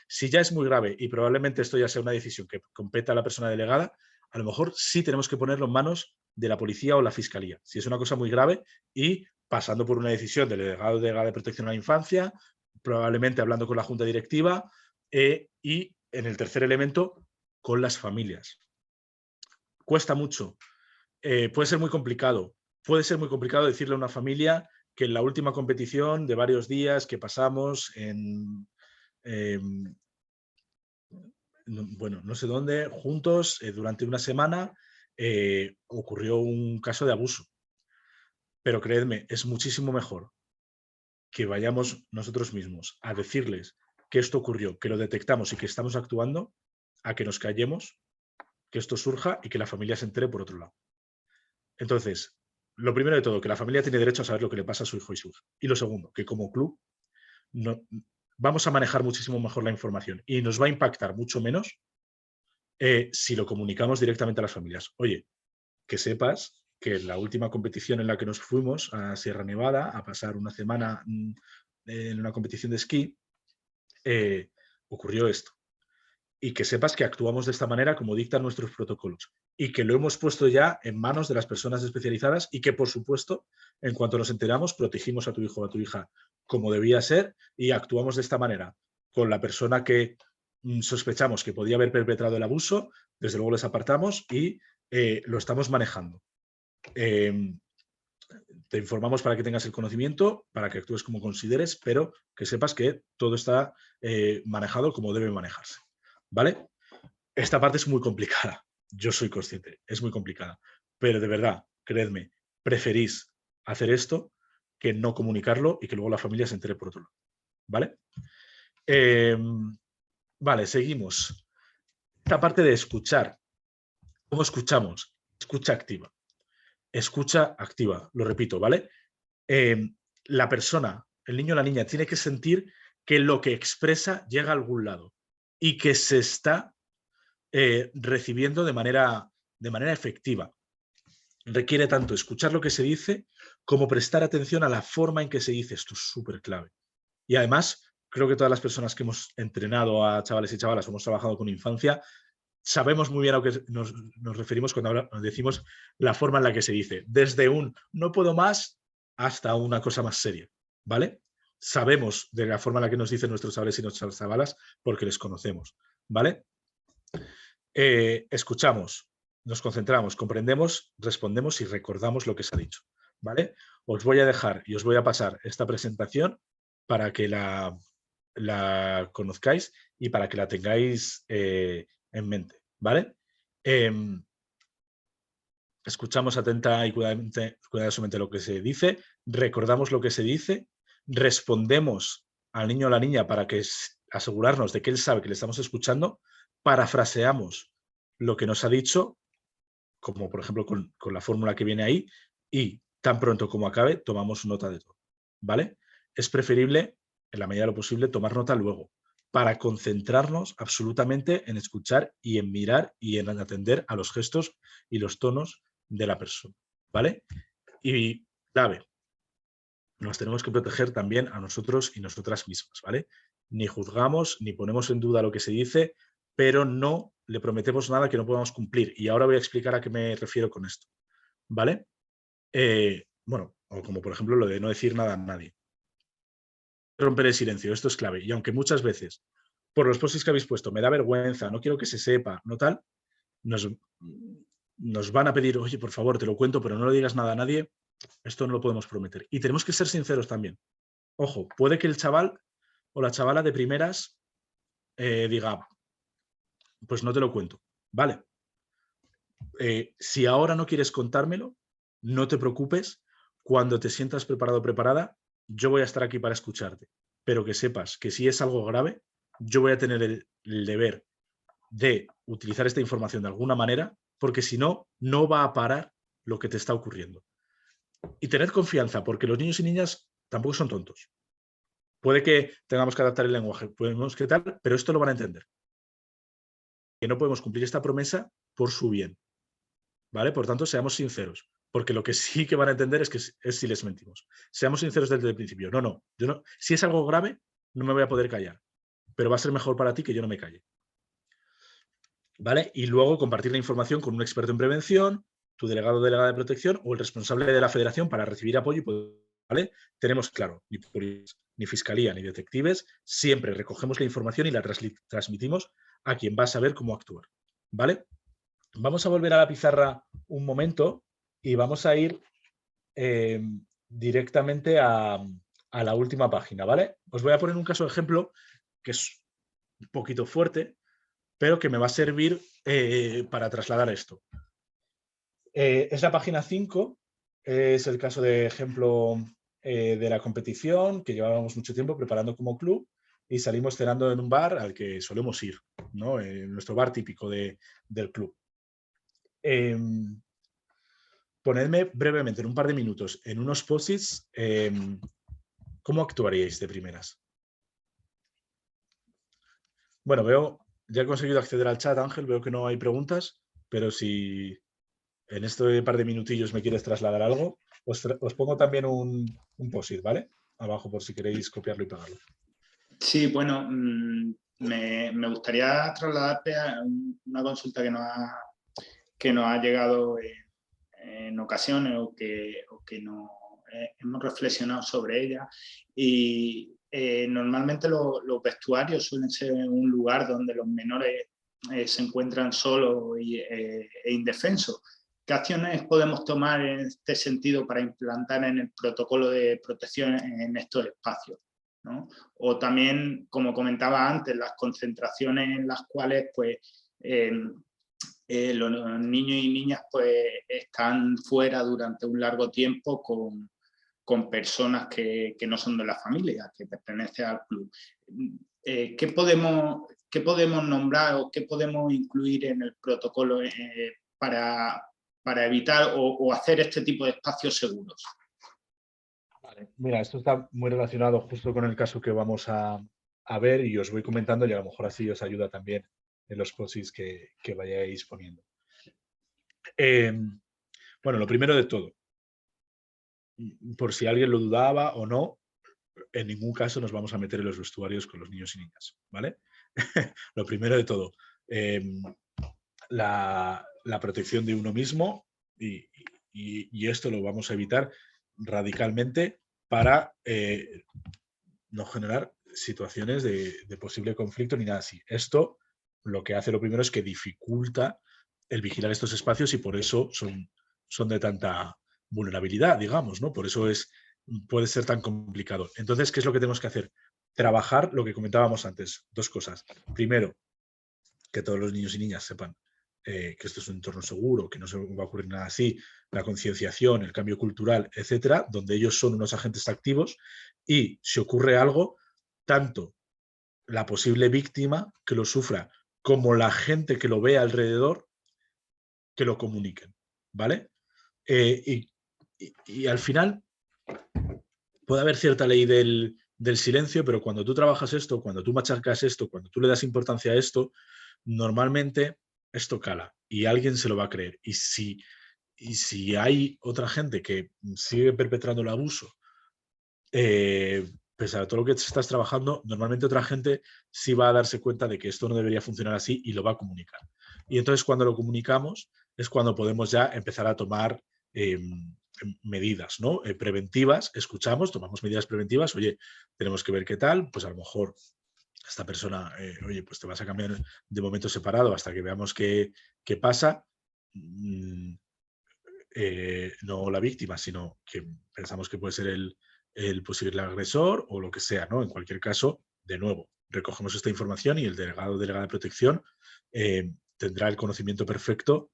Si ya es muy grave y probablemente esto ya sea una decisión que competa a la persona delegada, a lo mejor sí tenemos que ponerlo en manos de la policía o la fiscalía. Si es una cosa muy grave y pasando por una decisión del delegado o delegada de protección a la infancia, probablemente hablando con la junta directiva y en el tercer elemento, con las familias. Cuesta mucho, puede ser muy complicado. Puede ser muy complicado decirle a una familia que en la última competición de varios días que pasamos bueno, no sé dónde, juntos, durante una semana, ocurrió un caso de abuso. Pero creedme, es muchísimo mejor que vayamos nosotros mismos a decirles que esto ocurrió, que lo detectamos y que estamos actuando, a que nos callemos, que esto surja y que la familia se entere por otro lado. Entonces, lo primero de todo, que la familia tiene derecho a saber lo que le pasa a su hijo y su hija. Y lo segundo, que como club vamos a manejar muchísimo mejor la información y nos va a impactar mucho menos si lo comunicamos directamente a las familias. Oye, que sepas que en la última competición en la que nos fuimos a Sierra Nevada a pasar una semana en una competición de esquí, ocurrió esto. Y que sepas que actuamos de esta manera como dictan nuestros protocolos y que lo hemos puesto ya en manos de las personas especializadas y que, por supuesto, en cuanto nos enteramos, protegimos a tu hijo o a tu hija como debía ser y actuamos de esta manera con la persona que sospechamos que podía haber perpetrado el abuso, desde luego les apartamos y lo estamos manejando. Te informamos para que tengas el conocimiento, para que actúes como consideres, pero que sepas que todo está manejado como debe manejarse, ¿vale? Esta parte es muy complicada, yo soy consciente, es muy complicada, pero de verdad, creedme, preferís hacer esto que no comunicarlo y que luego la familia se entere por otro lado, ¿vale? Vale, seguimos. Esta parte de escuchar. ¿Cómo escuchamos? Escucha activa. Escucha activa, lo repito, ¿vale? La persona, el niño o la niña, tiene que sentir que lo que expresa llega a algún lado y que se está recibiendo de manera efectiva. Requiere tanto escuchar lo que se dice como prestar atención a la forma en que se dice. Esto es súper clave. Y además, creo que todas las personas que hemos entrenado a chavales y chavalas o hemos trabajado con infancia, sabemos muy bien a lo que nos referimos cuando decimos la forma en la que se dice. Desde un no puedo más hasta una cosa más seria, ¿vale? Sabemos de la forma en la que nos dicen nuestros chavales y nuestras chavalas porque les conocemos, ¿vale? Escuchamos, nos concentramos, comprendemos, respondemos y recordamos lo que se ha dicho, ¿vale? Os voy a dejar y os voy a pasar esta presentación para que la conozcáis y para que la tengáis en mente, ¿vale? Escuchamos atenta y cuidadosamente lo que se dice, recordamos lo que se dice, respondemos al niño o la niña para que asegurarnos de que él sabe que le estamos escuchando, parafraseamos lo que nos ha dicho, como por ejemplo con la fórmula que viene ahí, y tan pronto como acabe tomamos nota de todo, ¿vale? Es preferible, en la medida de lo posible, tomar nota luego, para concentrarnos absolutamente en escuchar y en mirar y en atender a los gestos y los tonos de la persona, ¿vale? Y clave, nos tenemos que proteger también a nosotros y nosotras mismas, ¿vale? Ni juzgamos, ni ponemos en duda lo que se dice, pero no le prometemos nada que no podamos cumplir. Y ahora voy a explicar a qué me refiero con esto, ¿vale? Bueno, o como por ejemplo lo de no decir nada a nadie. Romper el silencio, esto es clave. Y aunque muchas veces, por los posts que habéis puesto, me da vergüenza, no quiero que se sepa, no tal, nos van a pedir, oye, por favor, te lo cuento, pero no le digas nada a nadie, esto no lo podemos prometer. Y tenemos que ser sinceros también. Ojo, puede que el chaval o la chavala de primeras diga, pues no te lo cuento. Vale. Si ahora no quieres contármelo, no te preocupes. Cuando te sientas preparado o preparada, yo voy a estar aquí para escucharte. Pero que sepas que si es algo grave, yo voy a tener el deber de utilizar esta información de alguna manera, porque si no, no va a parar lo que te está ocurriendo. Y tened confianza, porque los niños y niñas tampoco son tontos. Puede que tengamos que adaptar el lenguaje, podemos que tal, pero esto lo van a entender. Que no podemos cumplir esta promesa por su bien, ¿vale? Por tanto, seamos sinceros, porque lo que sí que van a entender es si les mentimos. Seamos sinceros desde el principio. No, yo no. Si es algo grave, no me voy a poder callar, pero va a ser mejor para ti que yo no me calle. ¿Vale? Y luego compartir la información con un experto en prevención, tu delegado o delegada de protección o el responsable de la federación para recibir apoyo. ¿Vale? Tenemos claro, ni fiscalía ni detectives, siempre recogemos la información y la transmitimos a quien va a saber cómo actuar. ¿Vale? Vamos a volver a la pizarra un momento y vamos a ir directamente a la última página. ¿Vale? Os voy a poner un caso de ejemplo que es un poquito fuerte, pero que me va a servir para trasladar esto. Es la página 5, es el caso de ejemplo de la competición que llevábamos mucho tiempo preparando como club y salimos cenando en un bar al que solemos ir, ¿no? Nuestro bar típico del club. Ponedme brevemente, en un par de minutos, en unos post-its, ¿cómo actuaríais de primeras? Bueno, ya he conseguido acceder al chat, Ángel, veo que no hay preguntas, pero si en este par de minutillos me quieres trasladar algo, os pongo también un post-it, ¿vale? Abajo por si queréis copiarlo y pegarlo. Sí, bueno, me gustaría trasladarte a una consulta que nos ha llegado en ocasiones o que no hemos reflexionado sobre ella y normalmente los vestuarios suelen ser un lugar donde los menores se encuentran solos e indefensos. ¿Qué acciones podemos tomar en este sentido para implantar en el protocolo de protección en estos espacios, ¿no? O también, como comentaba antes, las concentraciones en las cuales pues, los niños y niñas pues, están fuera durante un largo tiempo con personas que no son de la familia, que pertenecen al club. ¿Qué podemos nombrar o qué podemos incluir en el protocolo para evitar o hacer este tipo de espacios seguros? Vale. Mira, esto está muy relacionado justo con el caso que vamos a ver y os voy comentando y a lo mejor así os ayuda también en los posts que vayáis poniendo. Bueno, lo primero de todo, por si alguien lo dudaba o no, en ningún caso nos vamos a meter en los vestuarios con los niños y niñas, ¿vale? Lo primero de todo, la protección de uno mismo y esto lo vamos a evitar radicalmente para no generar situaciones de posible conflicto ni nada así. Esto lo que hace lo primero es que dificulta el vigilar estos espacios y por eso son de tanta vulnerabilidad, digamos, ¿no? Por eso puede ser tan complicado. Entonces, ¿qué es lo que tenemos que hacer? Trabajar lo que comentábamos antes. Dos cosas. Primero, que todos los niños y niñas sepan que esto es un entorno seguro, que no se va a ocurrir nada así, la concienciación, el cambio cultural, etcétera, donde ellos son unos agentes activos y si ocurre algo, tanto la posible víctima que lo sufra como la gente que lo ve alrededor, que lo comuniquen, ¿vale? Y al final puede haber cierta ley del silencio, pero cuando tú trabajas esto, cuando tú machacas esto, cuando tú le das importancia a esto, normalmente esto cala y alguien se lo va a creer. Y si hay otra gente que sigue perpetrando el abuso, pese a todo lo que estás trabajando, normalmente otra gente sí va a darse cuenta de que esto no debería funcionar así y lo va a comunicar. Y entonces cuando lo comunicamos es cuando podemos ya empezar a tomar medidas, ¿no? Preventivas, escuchamos, tomamos medidas preventivas, oye, tenemos que ver qué tal, pues a lo mejor esta persona, oye, pues te vas a cambiar de momento separado hasta que veamos qué pasa. No la víctima, sino que pensamos que puede ser el posible agresor o lo que sea, ¿no? En cualquier caso, de nuevo, recogemos esta información y el delegado o delegada de protección tendrá el conocimiento perfecto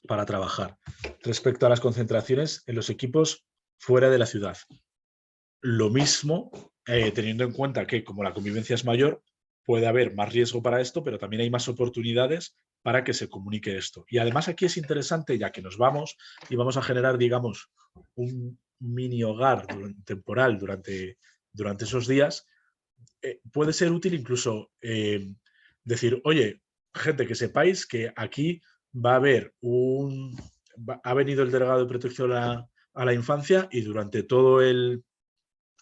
para trabajar. Respecto a las concentraciones en los equipos fuera de la ciudad, lo mismo, teniendo en cuenta que como la convivencia es mayor, puede haber más riesgo para esto, pero también hay más oportunidades para que se comunique esto. Y además aquí es interesante, ya que nos vamos y vamos a generar, digamos, un mini hogar temporal durante esos días, puede ser útil incluso decir, oye, gente, que sepáis que aquí va a haber ha venido el delegado de protección a la infancia y durante todo él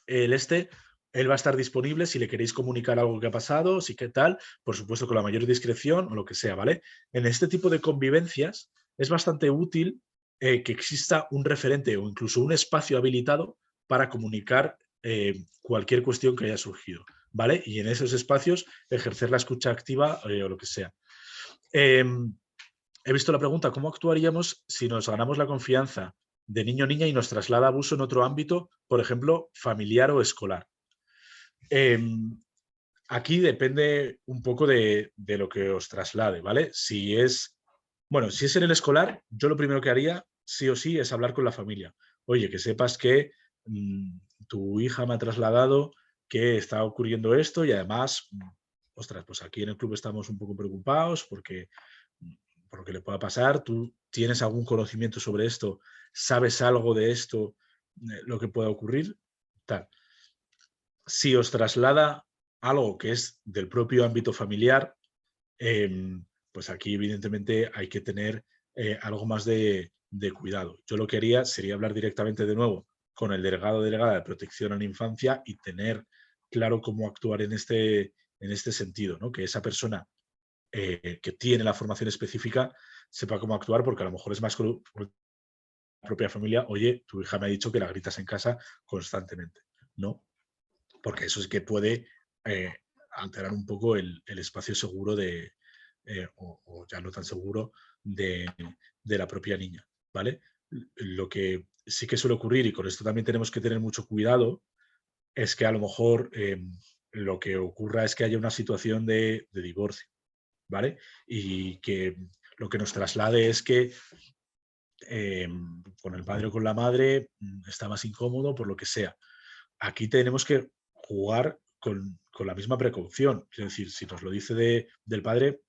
va a estar disponible si le queréis comunicar algo que ha pasado, si qué tal, por supuesto con la mayor discreción o lo que sea, ¿vale? En este tipo de convivencias es bastante útil que exista un referente o incluso un espacio habilitado para comunicar cualquier cuestión que haya surgido, ¿vale? Y en esos espacios ejercer la escucha activa o lo que sea. He visto la pregunta, ¿cómo actuaríamos si nos ganamos la confianza de niño o niña y nos traslada abuso en otro ámbito, por ejemplo, familiar o escolar? Aquí depende un poco de lo que os traslade, ¿vale? Si es en el escolar, yo lo primero que haría, sí o sí, es hablar con la familia. Oye, que sepas que tu hija me ha trasladado que está ocurriendo esto y además, ostras, pues aquí en el club estamos un poco preocupados porque por lo que le pueda pasar. ¿Tú tienes algún conocimiento sobre esto? ¿Sabes algo de esto? ¿Lo que pueda ocurrir? Tal. Si os traslada algo que es del propio ámbito familiar, pues aquí evidentemente hay que tener algo más de cuidado. Yo lo que haría sería hablar directamente de nuevo con el delegado o delegada de protección a la infancia y tener claro cómo actuar en este sentido, ¿no? Que esa persona que tiene la formación específica sepa cómo actuar, porque a lo mejor es más con la propia familia, oye, tu hija me ha dicho que la gritas en casa constantemente, ¿no? Porque eso es que puede alterar un poco el espacio seguro o ya no tan seguro de la propia niña, ¿vale? Lo que sí que suele ocurrir, y con esto también tenemos que tener mucho cuidado, es que a lo mejor lo que ocurra es que haya una situación de divorcio, ¿vale? Y que lo que nos traslade es que con el padre o con la madre está más incómodo por lo que sea. Aquí tenemos que jugar con la misma precaución. Es decir, si nos lo dice del padre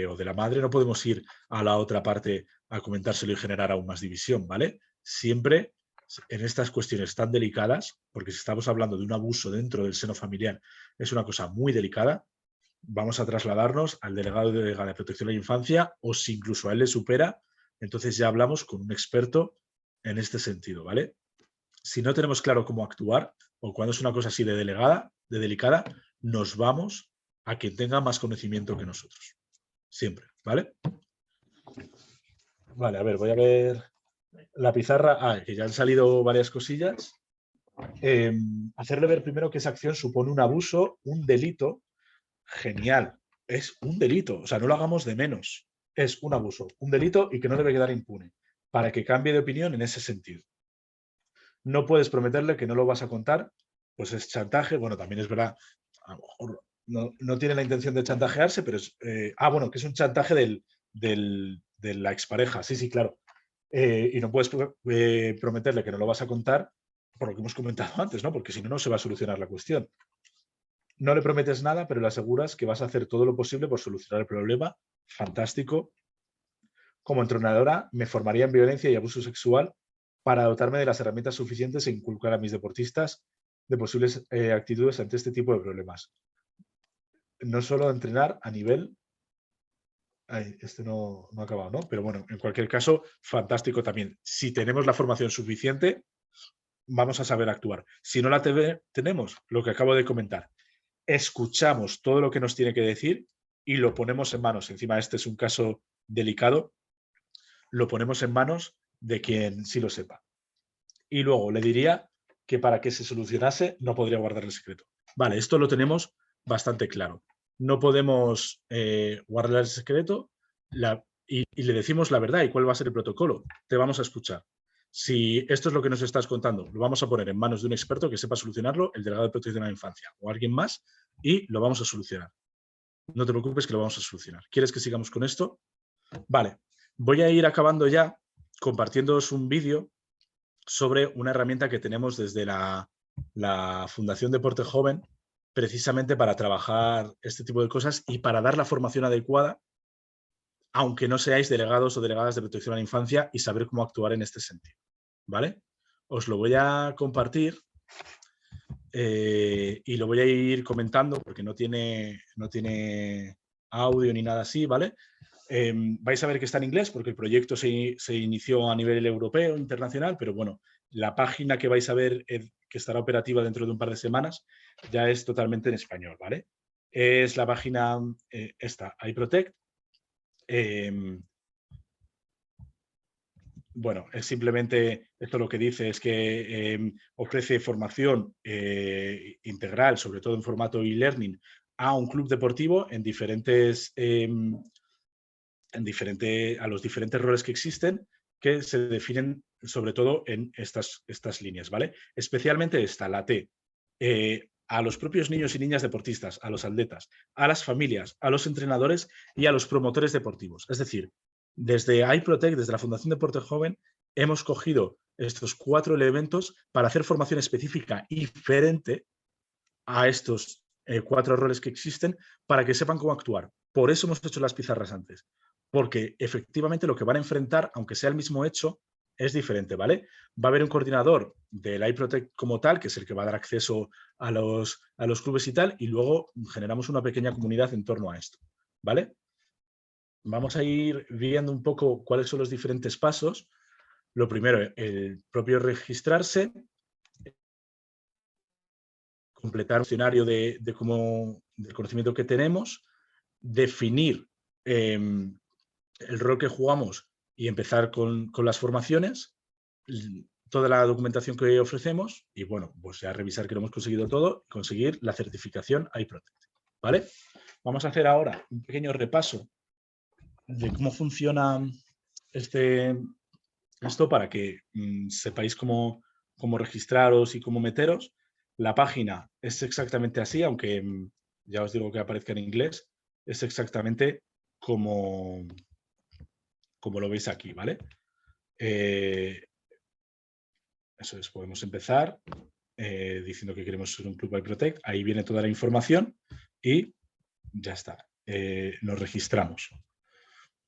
o de la madre, no podemos ir a la otra parte a comentárselo y generar aún más división, ¿vale? Siempre en estas cuestiones tan delicadas, porque si estamos hablando de un abuso dentro del seno familiar, es una cosa muy delicada, vamos a trasladarnos al delegado de delegada de protección de la infancia, o si incluso a él le supera, entonces ya hablamos con un experto en este sentido, ¿vale? Si no tenemos claro cómo actuar, o cuando es una cosa así de delicada, nos vamos a quien tenga más conocimiento que nosotros. Siempre, ¿vale? Vale, a ver, voy a ver la pizarra. Ah, que ya han salido varias cosillas. Hacerle ver primero que esa acción supone un abuso, un delito. Genial. Es un delito. O sea, no lo hagamos de menos. Es un abuso, un delito y que no debe quedar impune. Para que cambie de opinión en ese sentido. No puedes prometerle que no lo vas a contar, pues es chantaje. Bueno, también es verdad, a lo mejor no tiene la intención de chantajearse, pero es... bueno, que es un chantaje de la expareja. Sí, sí, claro. Y no puedes prometerle que no lo vas a contar por lo que hemos comentado antes, ¿no? Porque si no, no se va a solucionar la cuestión. No le prometes nada, pero le aseguras que vas a hacer todo lo posible por solucionar el problema. Fantástico. Como entrenadora, me formaría en violencia y abuso sexual para dotarme de las herramientas suficientes e inculcar a mis deportistas de posibles actitudes ante este tipo de problemas. No solo entrenar a nivel... este no ha acabado, ¿no? Pero bueno, en cualquier caso, fantástico también. Si tenemos la formación suficiente, vamos a saber actuar. Si no la tenemos, lo que acabo de comentar, escuchamos todo lo que nos tiene que decir y lo ponemos en manos. Encima, este es un caso delicado, lo ponemos en manos de quien sí lo sepa. Y luego le diría que para que se solucionase no podría guardar el secreto. Vale, esto lo tenemos bastante claro. No podemos guardar el secreto y le decimos la verdad y cuál va a ser el protocolo. Te vamos a escuchar. Si esto es lo que nos estás contando, lo vamos a poner en manos de un experto que sepa solucionarlo, el delegado de protección a la infancia o alguien más, y lo vamos a solucionar. No te preocupes que lo vamos a solucionar. ¿Quieres que sigamos con esto? Vale, voy a ir acabando ya compartiéndoos un vídeo sobre una herramienta que tenemos desde la Fundación Deporte Joven, precisamente para trabajar este tipo de cosas y para dar la formación adecuada, aunque no seáis delegados o delegadas de protección a la infancia, y saber cómo actuar en este sentido. ¿Vale? Os lo voy a compartir y lo voy a ir comentando porque no tiene audio ni nada así, ¿vale? Vais a ver que está en inglés porque el proyecto se inició a nivel europeo, internacional, pero bueno, la página que vais a ver que estará operativa dentro de un par de semanas ya es totalmente en español, ¿vale? Es la página esta, iProtect. Bueno, es simplemente, esto lo que dice es que ofrece formación integral, sobre todo en formato e-learning, a un club deportivo en diferentes... a los diferentes roles que existen, que se definen sobre todo en estas líneas, ¿vale? Especialmente esta, la T, a los propios niños y niñas deportistas, a los atletas, a las familias, a los entrenadores y a los promotores deportivos. Es decir, desde iProtect, desde la Fundación Deporte Joven, hemos cogido estos 4 elementos para hacer formación específica y diferente a estos 4 roles que existen para que sepan cómo actuar. Por eso hemos hecho las pizarras antes, porque efectivamente lo que van a enfrentar, aunque sea el mismo hecho, es diferente, ¿vale? Va a haber un coordinador del iProtect como tal, que es el que va a dar acceso a los clubes y tal, y luego generamos una pequeña comunidad en torno a esto, ¿vale? Vamos a ir viendo un poco cuáles son los diferentes pasos. Lo primero, el propio registrarse, completar un escenario del conocimiento que tenemos, definir el rol que jugamos y empezar con las formaciones, toda la documentación que ofrecemos y, bueno, pues ya revisar que lo hemos conseguido todo y conseguir la certificación iProtect, ¿vale? Vamos a hacer ahora un pequeño repaso de cómo funciona esto para que sepáis cómo registraros y cómo meteros. La página es exactamente así, aunque ya os digo que aparezca en inglés, es exactamente como lo veis aquí, ¿vale? Eso es, podemos empezar diciendo que queremos ser un club iProtect. Ahí viene toda la información y ya está. Nos registramos.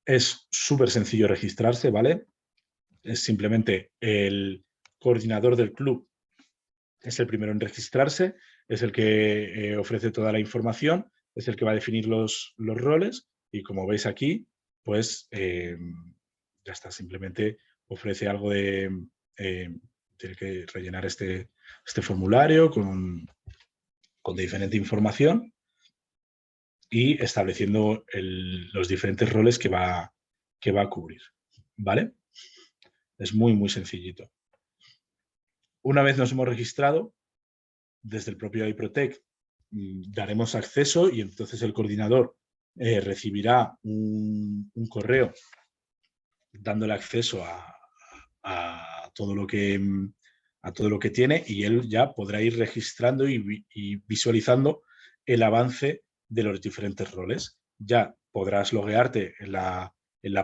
Es súper sencillo registrarse, ¿vale? Es simplemente el coordinador del club es el primero en registrarse, es el que ofrece toda la información, es el que va a definir los roles y como veis aquí, pues ya está, simplemente ofrece algo de... tiene que rellenar este formulario con diferente información y estableciendo los diferentes roles que va a cubrir, ¿vale? Es muy, muy sencillito. Una vez nos hemos registrado, desde el propio iProtect daremos acceso y entonces el coordinador recibirá un correo dándole acceso a todo lo que tiene y él ya podrá ir registrando y visualizando el avance de los diferentes roles. Ya podrás loguearte en la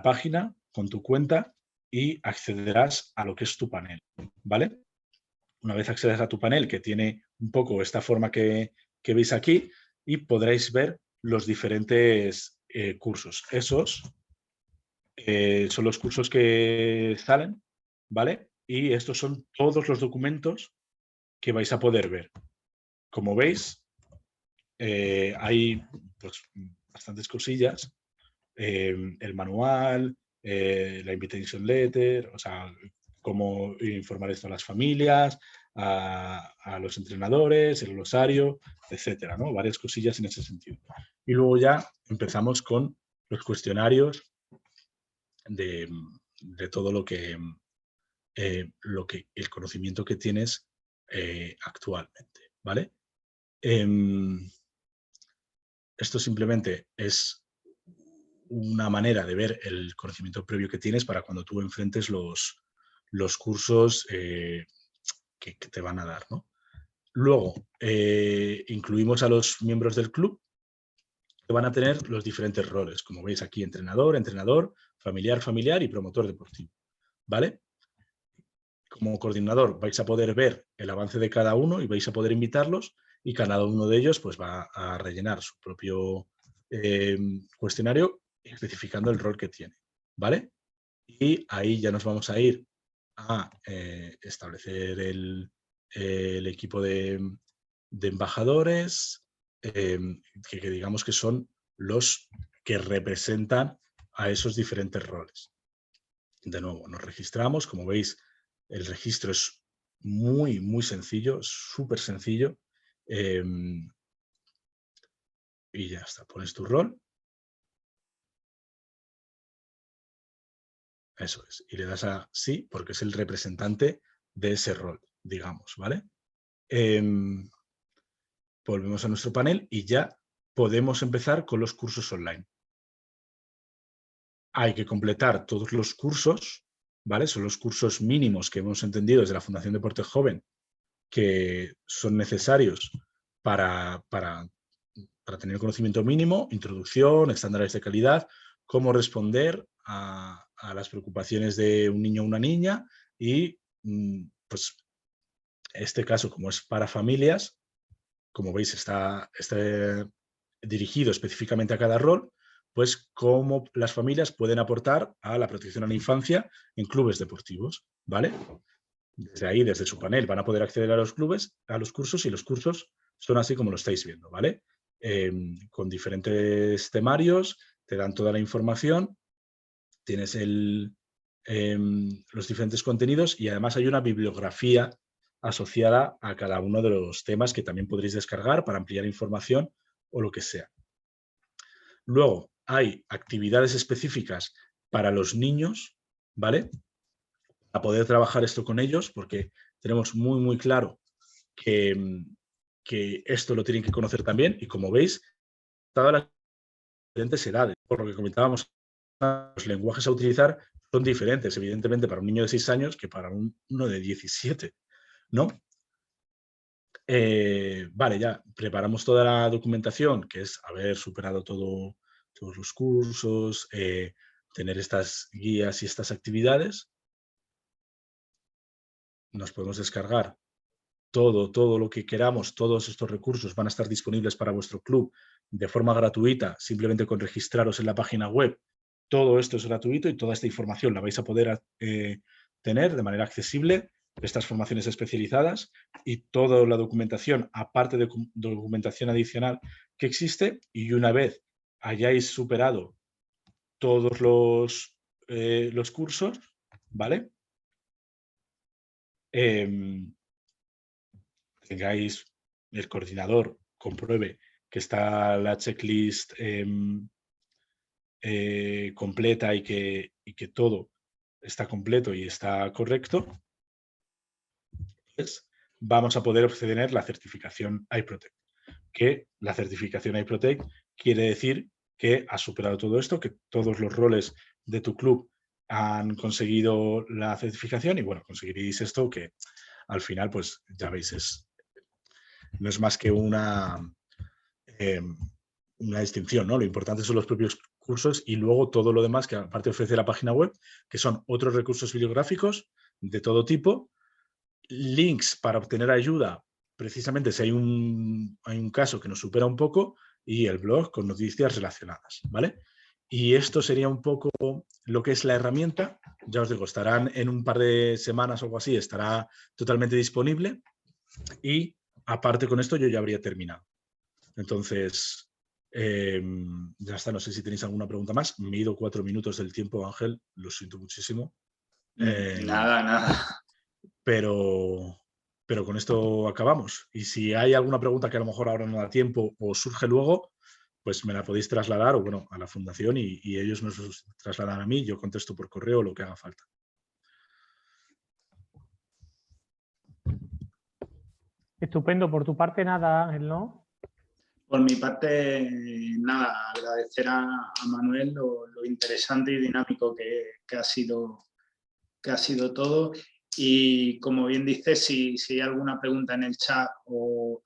página con tu cuenta y accederás a lo que es tu panel, ¿vale? Una vez accedas a tu panel, que tiene un poco esta forma que veis aquí, y podréis ver los diferentes cursos. Esos son los cursos que salen, ¿vale? Y estos son todos los documentos que vais a poder ver. Como veis, hay pues, bastantes cosillas. El manual, la invitation letter, o sea, cómo informar esto a las familias, a los entrenadores, el glosario, etcétera, ¿no? Varias cosillas en ese sentido. Y luego ya empezamos con los cuestionarios de todo lo que el conocimiento que tienes actualmente, ¿vale? Esto simplemente es una manera de ver el conocimiento previo que tienes para cuando tú enfrentes los cursos que te van a dar, ¿no? Luego, incluimos a los miembros del club que van a tener los diferentes roles, como veis aquí, entrenador, familiar y promotor deportivo, ¿vale? Como coordinador vais a poder ver el avance de cada uno y vais a poder invitarlos y cada uno de ellos pues, va a rellenar su propio cuestionario especificando el rol que tiene, ¿vale? Y ahí ya nos vamos a ir a establecer el equipo de embajadores, que digamos que son los que representan a esos diferentes roles. De nuevo, nos registramos, como veis, el registro es muy, muy sencillo, súper sencillo. Y ya está, pones tu rol. Eso es. Y le das a sí, porque es el representante de ese rol, digamos, ¿vale? Volvemos a nuestro panel y ya podemos empezar con los cursos online. Hay que completar todos los cursos, ¿vale? Son los cursos mínimos que hemos entendido desde la Fundación Deporte Joven que son necesarios para tener conocimiento mínimo, introducción, estándares de calidad, cómo responder a las preocupaciones de un niño o una niña y, pues, este caso, como es para familias, como veis, está dirigido específicamente a cada rol, pues cómo las familias pueden aportar a la protección a la infancia en clubes deportivos, ¿vale? Desde ahí, desde su panel, van a poder acceder a los clubes, a los cursos, y los cursos son así como lo estáis viendo, ¿vale? Con diferentes temarios, te dan toda la información, tienes los diferentes contenidos y además hay una bibliografía asociada a cada uno de los temas que también podréis descargar para ampliar información o lo que sea. Luego, hay actividades específicas para los niños, ¿vale? poder trabajar esto con ellos, porque tenemos muy, muy claro que esto lo tienen que conocer también, y como veis, todas las diferentes edades, por lo que comentábamos, los lenguajes a utilizar son diferentes, evidentemente, para un niño de 6 años que para uno de 17, ¿no? Vale, ya preparamos toda la documentación, que es haber superado todos los cursos, tener estas guías y estas actividades. Nos podemos descargar todo lo que queramos, todos estos recursos van a estar disponibles para vuestro club de forma gratuita, simplemente con registraros en la página web. Todo esto es gratuito y toda esta información la vais a poder tener de manera accesible, estas formaciones especializadas y toda la documentación, aparte de documentación adicional que existe, y una vez hayáis superado todos los cursos, ¿vale? Tengáis, el coordinador compruebe que está la checklist completa y que todo está completo y está correcto, pues vamos a poder obtener la certificación iProtect. Que la certificación iProtect quiere decir que has superado todo esto, que todos los roles de tu club han conseguido la certificación y bueno, conseguiréis esto que al final, pues ya veis, no es más que una distinción, ¿no? Lo importante son los propios cursos y luego todo lo demás que aparte ofrece la página web, que son otros recursos bibliográficos de todo tipo, links para obtener ayuda, precisamente si hay un caso que nos supera un poco, y el blog con noticias relacionadas, ¿vale? Y esto sería un poco lo que es la herramienta. Ya os digo, estarán en un par de semanas o algo así, estará totalmente disponible y aparte con esto yo ya habría terminado. Entonces, ya está, no sé si tenéis alguna pregunta más. Me he ido 4 minutos del tiempo, Ángel, lo siento muchísimo. Nada. Pero con esto acabamos. Y si hay alguna pregunta que a lo mejor ahora no da tiempo o surge luego, pues me la podéis trasladar o bueno, a la fundación y ellos nos trasladan a mí, yo contesto por correo lo que haga falta. Estupendo. Por tu parte, nada, Ángel, ¿no? Por mi parte, nada, agradecer a Manuel lo interesante y dinámico que ha sido todo. Y como bien dices, si hay alguna pregunta en el chat o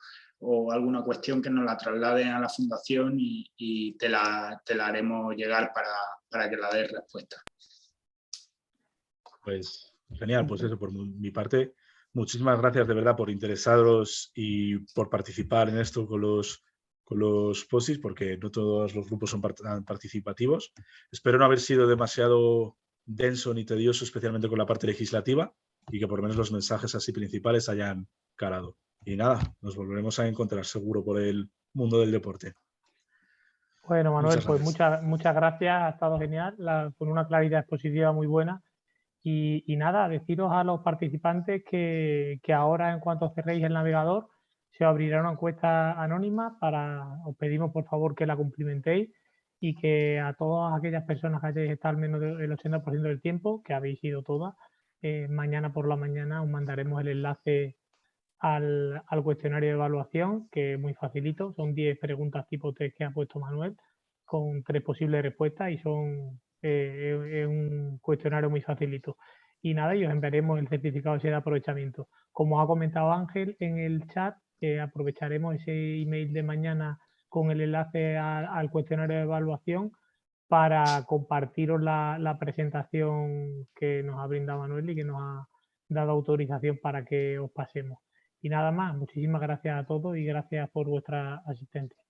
alguna cuestión, que nos la trasladen a la fundación y te la haremos llegar para que la des respuesta. Pues genial, pues eso, por mi parte, muchísimas gracias de verdad por interesaros y por participar en esto con los POSIs, porque no todos los grupos son participativos. Espero no haber sido demasiado denso ni tedioso, especialmente con la parte legislativa, y que por lo menos los mensajes así principales hayan calado. Y nada, nos volveremos a encontrar seguro por el mundo del deporte. Bueno, Manuel, pues gracias. muchas gracias, ha estado genial, con una claridad expositiva muy buena. Y nada, deciros a los participantes que ahora, en cuanto cerréis el navegador, se os abrirá una encuesta anónima os pedimos por favor que la cumplimentéis y que a todas aquellas personas que hayáis estado al menos el 80% del tiempo, que habéis sido todas, mañana por la mañana os mandaremos el enlace al cuestionario de evaluación, que es muy facilito, son 10 preguntas tipo test que ha puesto Manuel, con 3 posibles respuestas y son es un cuestionario muy facilito. Y nada, y os enviaremos el certificado de aprovechamiento. Como ha comentado Ángel en el chat, aprovecharemos ese email de mañana con el enlace al cuestionario de evaluación para compartiros la presentación que nos ha brindado Manuel y que nos ha dado autorización para que os pasemos. Y nada más, muchísimas gracias a todos y gracias por vuestra asistencia.